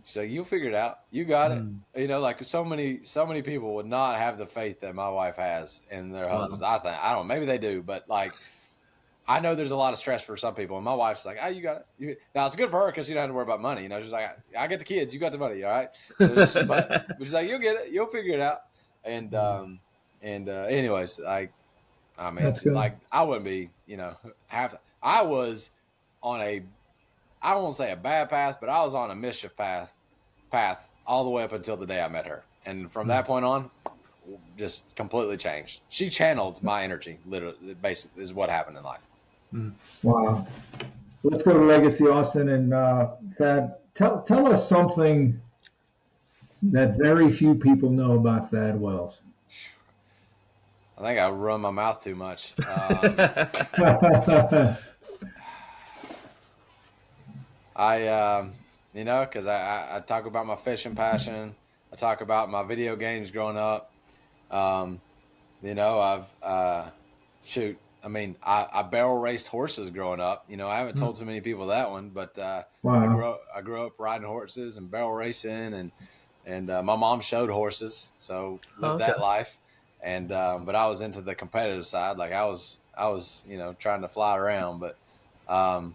Speaker 3: she's like, you'll figure it out. You got it. Like so many people would not have the faith that my wife has in their husbands. I think, I don't know, maybe they do, but like, I know there's a lot of stress for some people, and my wife's like, "Oh, you got it." Now it's good for her because you don't have to worry about money. She's like, "I get the kids, you got the money, all right." But she's like, "You'll get it, you'll figure it out." And anyways, like, I mean, like, I wouldn't be, I was on I don't want to say a bad path, but I was on a mischief path all the way up until the day I met her, and from that point on, just completely changed. She channeled my energy, literally, basically, is what happened in life.
Speaker 1: Wow. Let's go to Legacy, Austin, and Thad. Tell us something that very few people know about Thad Wells.
Speaker 3: I think I run my mouth too much. Because I talk about my fishing passion. I talk about my video games growing up. I barrel raced horses growing up. I haven't told too many people that one, but
Speaker 1: Wow.
Speaker 3: I grew up riding horses and barrel racing, and my mom showed horses, so lived that life. And but I was into the competitive side. Like I was trying to fly around, but I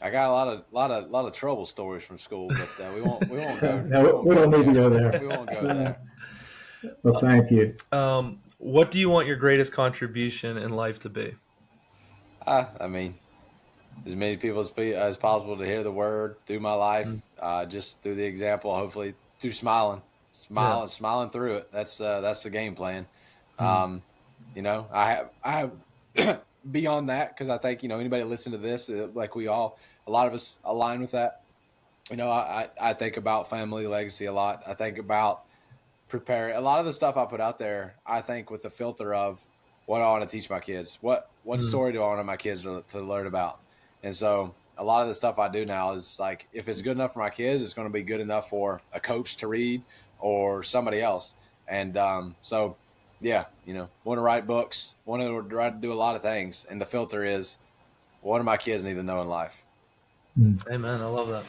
Speaker 3: got a lot of trouble stories from school, but we won't go.
Speaker 1: No, we don't need to go there.
Speaker 3: We won't go there.
Speaker 1: Well, thank you.
Speaker 2: What do you want your greatest contribution in life to be?
Speaker 3: I mean, as many people as possible to hear the word through my life, just through the example, hopefully through smiling through it. That's the game plan. I have beyond that, because I think, anybody listen to this, like a lot of us align with that. I think about family legacy a lot. I think about prepare a lot of the stuff I put out there. I think with the filter of what I want to teach my kids, what story do I want my kids to learn about? And so a lot of the stuff I do now is like, if it's good enough for my kids, it's going to be good enough for a coach to read or somebody else. And want to write books, want to do a lot of things. And the filter is, what do my kids need to know in life?
Speaker 2: Amen. I love that.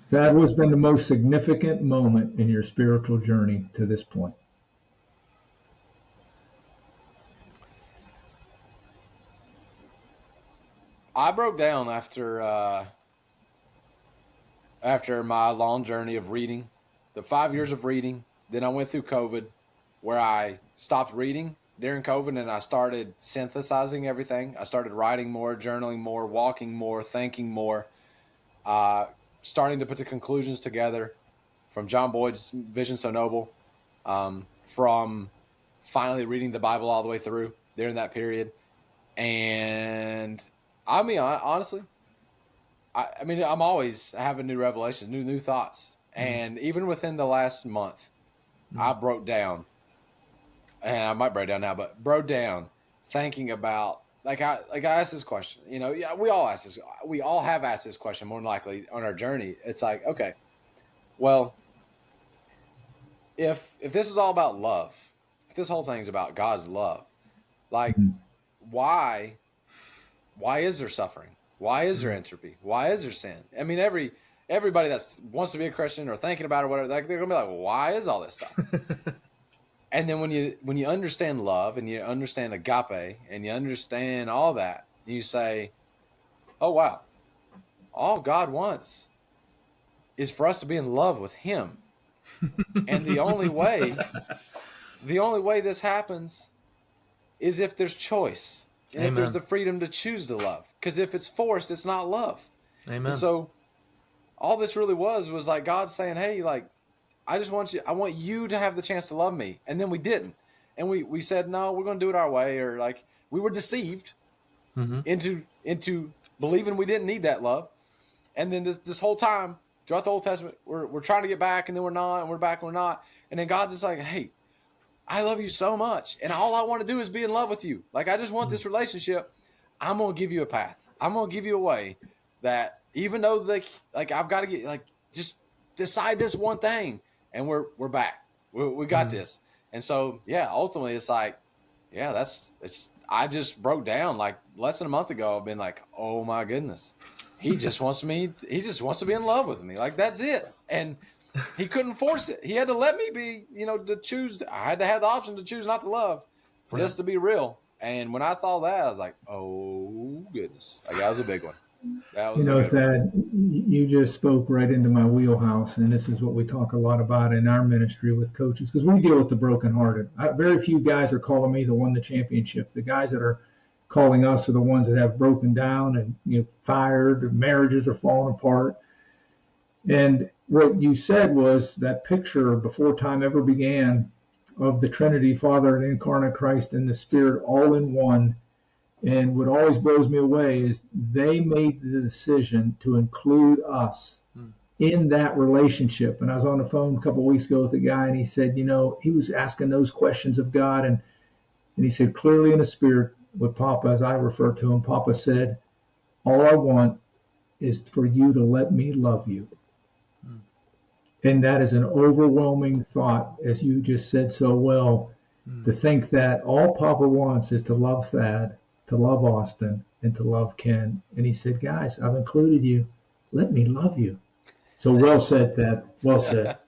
Speaker 1: Thad, what's been the most significant moment in your spiritual journey to this point?
Speaker 3: I broke down after my long journey of reading, the 5 years of reading. Then I went through COVID, where I stopped reading during COVID, and I started synthesizing everything. I started writing more, journaling more, walking more, thinking more, starting to put the conclusions together from John Boyd's Vision So Noble, from finally reading the Bible all the way through during that period. And I mean, honestly, I mean, I'm always having new revelations, new thoughts. And even within the last month, I broke down, and I might break down now, but broke down thinking about, I asked this question, yeah, we all ask this. We all have asked this question more than likely on our journey. It's like, okay, well, if this is all about love, if this whole thing's about God's love, like, why is there suffering? Why is there entropy? Why is there sin? I mean, everybody that wants to be a Christian or thinking about it or whatever, like, they're gonna be like, well, why is all this stuff? And then when you understand love and you understand agape and you understand all that, you say, oh wow, all God wants is for us to be in love with Him. And the only way this happens is if there's choice and if there's the freedom to choose to love. Because if it's forced, it's not love.
Speaker 2: Amen.
Speaker 3: And so all this really was like God saying, hey, like, I want you to have the chance to love me. And then we didn't. And we said, no, we're going to do it our way. Or like, we were deceived into believing we didn't need that love. And then this whole time throughout the Old Testament, we're trying to get back, and then we're not, and we're back, and we're not. And then God's just like, hey, I love you so much. And all I want to do is be in love with you. Like, I just want this relationship. I'm going to give you a path. I'm going to give you a way that even though like I've got to get, like, just decide this one thing. And we're back. We got this. And so, yeah, ultimately it's like, yeah, I just broke down like less than a month ago. I've been like, oh my goodness, he just wants to be in love with me. Like, that's it. And he couldn't force it. He had to let me be, to choose. I had to have the option to choose not to love for this to be real. And when I thought that, I was like, oh goodness, like, that was a big one.
Speaker 1: Thad, you just spoke right into my wheelhouse, and this is what we talk a lot about in our ministry with coaches, because we deal with the brokenhearted. Very few guys are calling me that won the championship. The guys that are calling us are the ones that have broken down and fired, marriages are falling apart. And what you said was that picture before time ever began of the Trinity, Father and incarnate Christ and the Spirit all in one. And what always blows me away is they made the decision to include us in that relationship. And I was on the phone a couple of weeks ago with a guy, and he said, he was asking those questions of God. And he said, clearly in the Spirit, what Papa, as I refer to him, Papa said, all I want is for you to let me love you. And that is an overwhelming thought, as you just said so well, to think that all Papa wants is to love Thad, to love Austin, and to love Ken. And he said, guys, I've included you. Let me love you. So well said, Thad. Well said.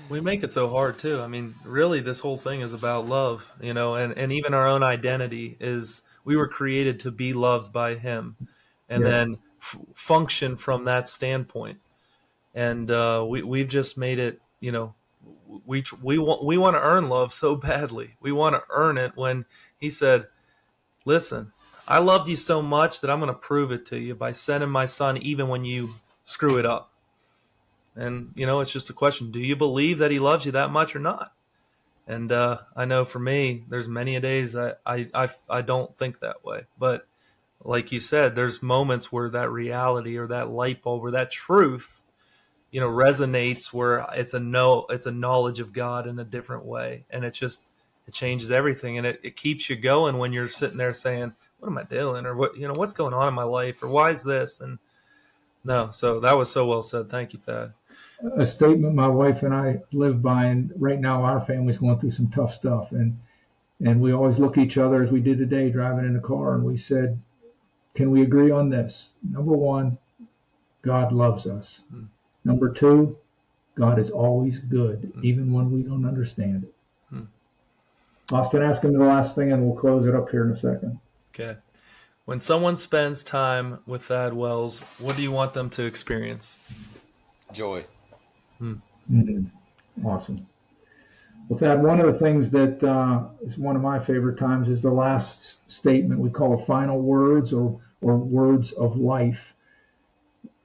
Speaker 2: We make it so hard too. I mean, really, this whole thing is about love, and even our own identity is, we were created to be loved by Him, and then function from that standpoint. And we've just made it, we want to earn love so badly. We want to earn it, when He said, listen, I loved you so much that I'm going to prove it to you by sending my Son even when you screw it up. And, it's just a question. Do you believe that He loves you that much or not? And I know for me, there's many a days that I don't think that way. But like you said, there's moments where that reality or that light bulb or that truth, resonates, where it's a knowledge of God in a different way. And it changes everything. And it keeps you going when you're sitting there saying, what am I doing? Or what's going on in my life? Or why is this? And no, so that was so well said. Thank you, Thad.
Speaker 1: A statement my wife and I live by, and right now our family's going through some tough stuff. And we always look at each other, as we did today, driving in the car, and we said, can we agree on this? Number one, God loves us. Number two, God is always good, even when we don't understand it. Austin, ask him the last thing, and we'll close it up here in a second.
Speaker 2: Okay. When someone spends time with Thad Wells, what do you want them to experience?
Speaker 3: Joy.
Speaker 1: Awesome. Well, Thad, one of the things that is one of my favorite times is the last statement we call final words or words of life.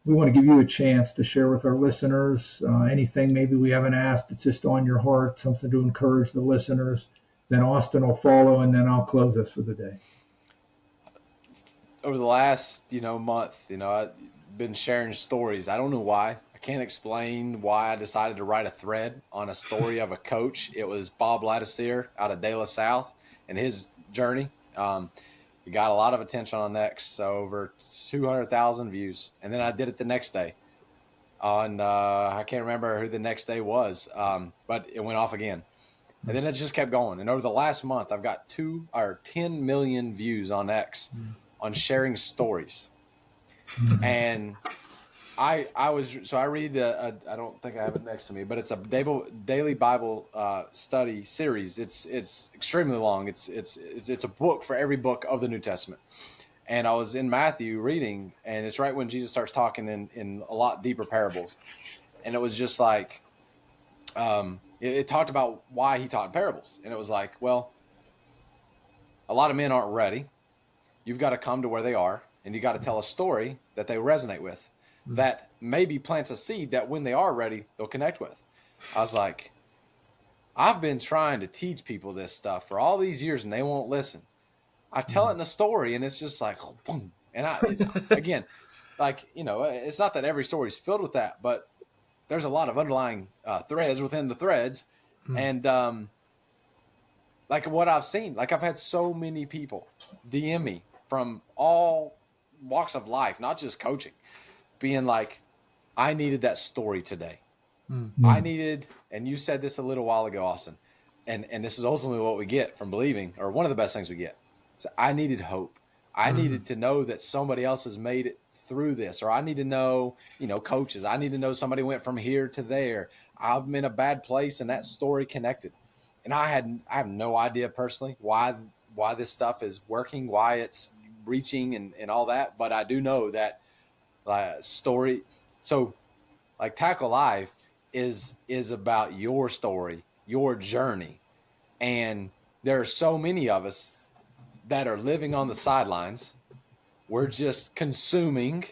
Speaker 1: we want to give you a chance to share with our listeners anything maybe we haven't asked that's just on your heart, something to encourage the listeners. Then Austin will follow, and then I'll close us for the day.
Speaker 3: Over the last, month, I've been sharing stories. I don't know why. I can't explain why I decided to write a thread on a story of a coach. It was Bob Lattiser out of De La South and his journey. It got a lot of attention on X, so over 200,000 views. And then I did it the next day on, I can't remember who the next day was, but it went off again. And then it just kept going. And over the last month, I've got 10 million views on X on sharing stories. And I read I don't think I have it next to me, but it's a daily Bible study series. It's extremely long. It's a book for every book of the New Testament. And I was in Matthew reading, and it's right when Jesus starts talking in a lot deeper parables. And it was just like, it talked about why he taught in parables. And it was like, well, a lot of men aren't ready. You've got to come to where they are, and you got to tell a story that they resonate with, that maybe plants a seed that when they are ready, they'll connect with. I was like, I've been trying to teach people this stuff for all these years, and they won't listen. I tell it in a story, and it's just like, boom. And again, like, it's not that every story is filled with that, but there's a lot of underlying threads within the threads. And like what I've seen, like I've had so many people DM me from all walks of life, not just coaching, being like, I needed that story today. I needed, and you said this a little while ago, Austin, and this is ultimately what we get from believing, or one of the best things we get. So I needed hope. I needed to know that somebody else has made it through this, or I need to know, coaches, I need to know somebody went from here to there. I'm in a bad place, and that story connected. And I have no idea personally why this stuff is working, why it's reaching and all that. But I do know that story. So like Tackle Life is about your story, your journey. And there are so many of us that are living on the sidelines. We're just consuming.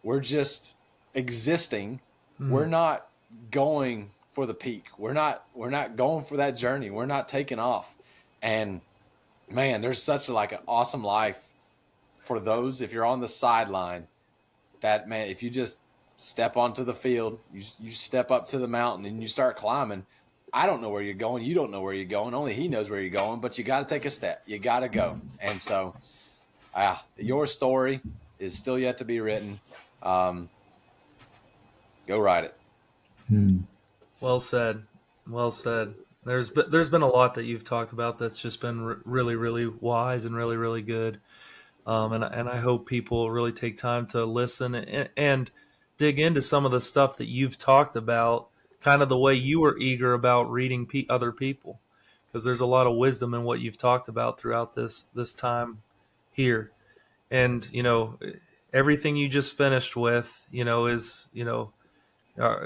Speaker 3: We're just existing. We're not going for the peak. We're not going for that journey. We're not taking off. And man, there's such like an awesome life for those. If you're on the sideline, that man, if you just step onto the field, you step up to the mountain and you start climbing. I don't know where you're going. You don't know where you're going. Only he knows where you're going, but you got to take a step. You got to go. And so your story is still yet to be written. Go write it.
Speaker 2: Well said. Well said. There's been a lot that you've talked about that's just been really, really wise and really, really good. And I hope people really take time to listen and dig into some of the stuff that you've talked about, kind of the way you were eager about reading other people, because there's a lot of wisdom in what you've talked about throughout this time here. And, everything you just finished with, is,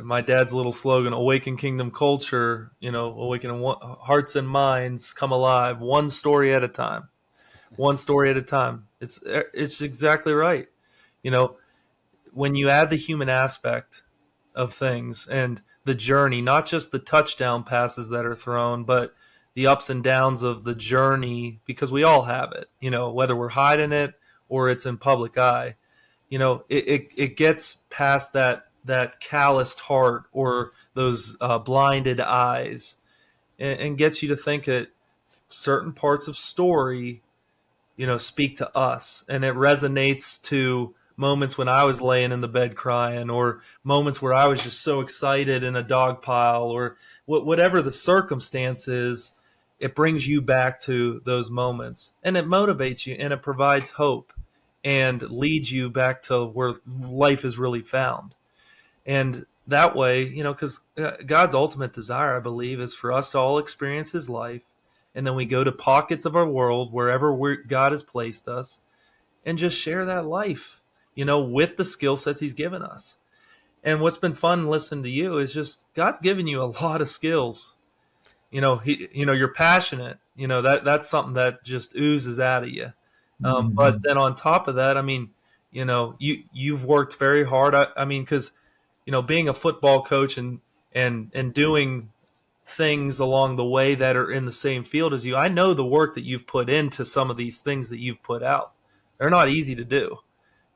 Speaker 2: my dad's little slogan, Awaken Kingdom Culture, awaken hearts and minds come alive, one story at a time. One story at a time. It's exactly right. When you add the human aspect of things and the journey, not just the touchdown passes that are thrown, but the ups and downs of the journey, because we all have it, whether we're hiding it or it's in public eye, it gets past that calloused heart or those blinded eyes and gets you to think that certain parts of story, speak to us, and it resonates to moments when I was laying in the bed crying, or moments where I was just so excited in a dog pile, or whatever the circumstance is. It brings you back to those moments, and it motivates you, and it provides hope and leads you back to where life is really found. And that way, because God's ultimate desire, I believe, is for us to all experience his life. And then we go to pockets of our world, wherever God has placed us, and just share that life, with the skill sets he's given us. And what's been fun listening to you is just God's given you a lot of skills. You're passionate. That's something that just oozes out of you. But then on top of that, you've worked very hard. I mean, because being a football coach and doing things along the way that are in the same field as you, I know the work that you've put into some of these things that you've put out. They're not easy to do.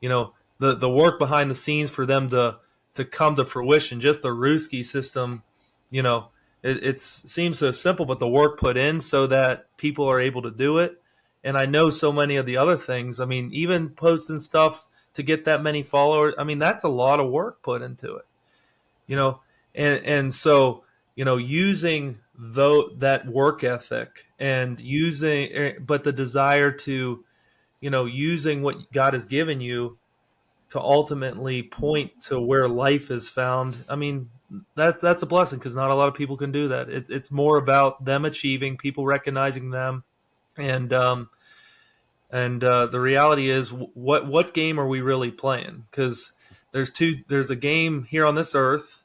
Speaker 2: The work behind the scenes for them to come to fruition, just the Ruski system, it seems so simple, but the work put in so that people are able to do it. And I know so many of the other things. I mean, even posting stuff to get that many followers, I mean, that's a lot of work put into it, and so, using that work ethic and but the desire to, using what God has given you to ultimately point to where life is found. I mean, that's a blessing, because not a lot of people can do that. It's more about them achieving, people recognizing them, and the reality is, what game are we really playing? Because there's a game here on this earth,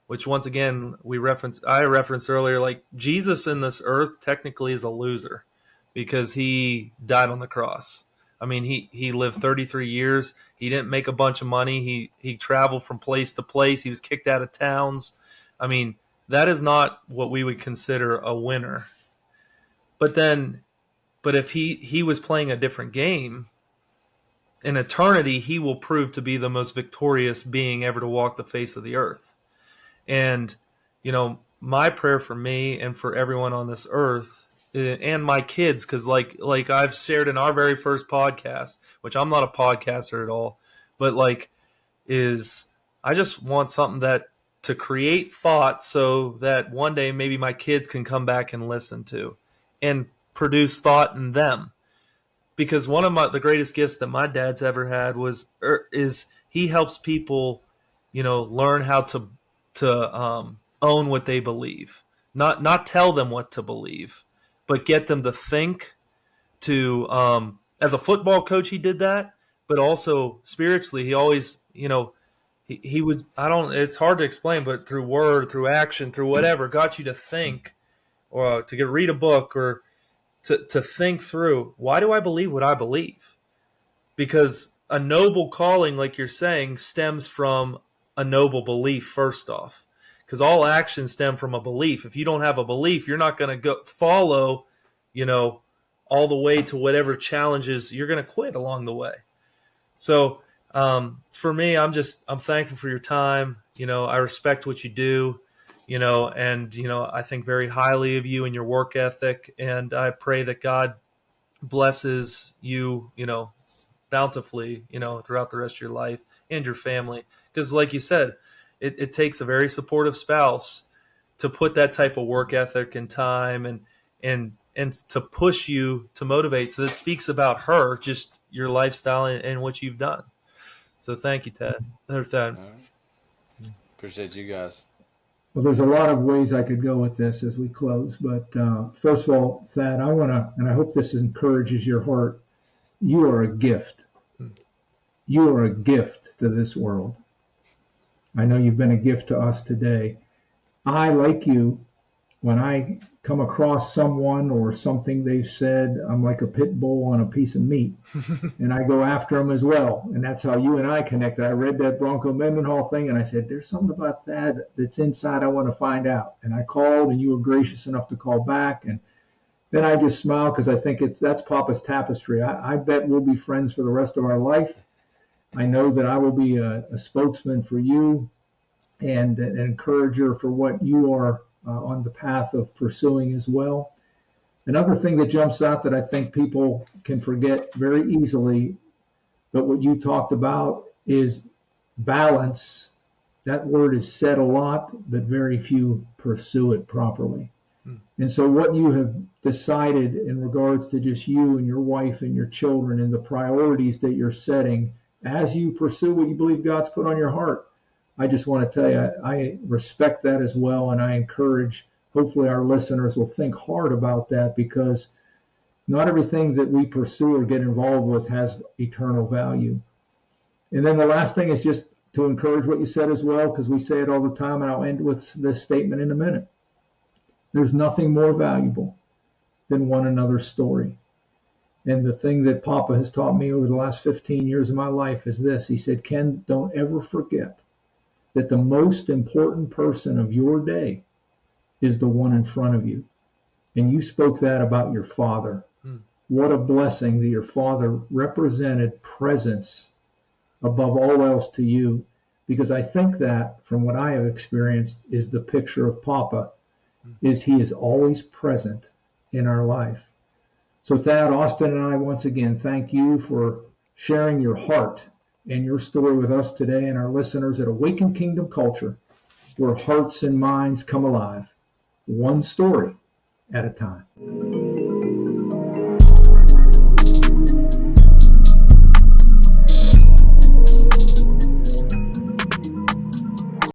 Speaker 2: which once again I referenced earlier, like Jesus in this earth technically is a loser because he died on the cross. I mean, he lived 33 years. He didn't make a bunch of money. He traveled from place to place. He was kicked out of towns. I mean, that is not what we would consider a winner. But if he was playing a different game, in eternity, he will prove to be the most victorious being ever to walk the face of the earth. And, my prayer for me and for everyone on this earth and my kids, because like I've shared in our very first podcast, which I'm not a podcaster at all, but is I just want something to create thought so that one day maybe my kids can come back and listen to and produce thought in them. Because one of the greatest gifts that my dad's ever had is he helps people, learn how to own what they believe, not tell them what to believe, but get them to think. As a football coach, he did that, but also spiritually, he always, he would, it's hard to explain, but through word, through action, through whatever, got you to think, or to read a book, or to think through, why do I believe what I believe? Because a noble calling, like you're saying, stems from a noble belief first off. Because all actions stem from a belief. If you don't have a belief, you're not going to go follow, all the way to whatever challenges. You're going to quit along the way. So for me, I'm thankful for your time. I respect what you do. And I think very highly of you and your work ethic. And I pray that God blesses you, bountifully, throughout the rest of your life and your family. Because like you said, it takes a very supportive spouse to put that type of work ethic and time and to push you, to motivate. So it speaks about her, just your lifestyle and what you've done. So thank you, Ted.
Speaker 3: All right. Appreciate you guys.
Speaker 1: Well, there's a lot of ways I could go with this as we close, but first of all, Thad, I want to, and I hope this encourages your heart. You are a gift. You are a gift to this world. I know you've been a gift to us today. I, like you, when I come across someone or something they've said, I'm like a pit bull on a piece of meat, and I go after them as well. And that's how you and I connected. I read that Bronco Mendenhall thing, and I said, there's something about that that's inside I want to find out. And I called, and you were gracious enough to call back. And then I just smile because I think that's Papa's tapestry. I bet we'll be friends for the rest of our life. I know that I will be a spokesman for you and an encourager for what you are on the path of pursuing as well. Another thing that jumps out that I think people can forget very easily, but what you talked about is balance. That word is said a lot, but very few pursue it properly. And so what you have decided in regards to just you and your wife and your children and the priorities that you're setting as you pursue what you believe God's put on your heart, I just want to tell you, I respect that as well, and I encourage, hopefully our listeners will think hard about that, because not everything that we pursue or get involved with has eternal value. And then the last thing is just to encourage what you said as well, because we say it all the time, and I'll end with this statement in a minute. There's nothing more valuable than one another's story. And the thing that Papa has taught me over the last 15 years of my life is this. He said, Ken, don't ever forget that the most important person of your day is the one in front of you. And you spoke that about your father. What a blessing that your father represented presence above all else to you, because I think that from what I have experienced is the picture of Papa, is he is always present in our life. So Thad, Austin, and I once again thank you for sharing your heart and your story with us today and our listeners at Awaken Kingdom Culture, where hearts and minds come alive, one story at a time.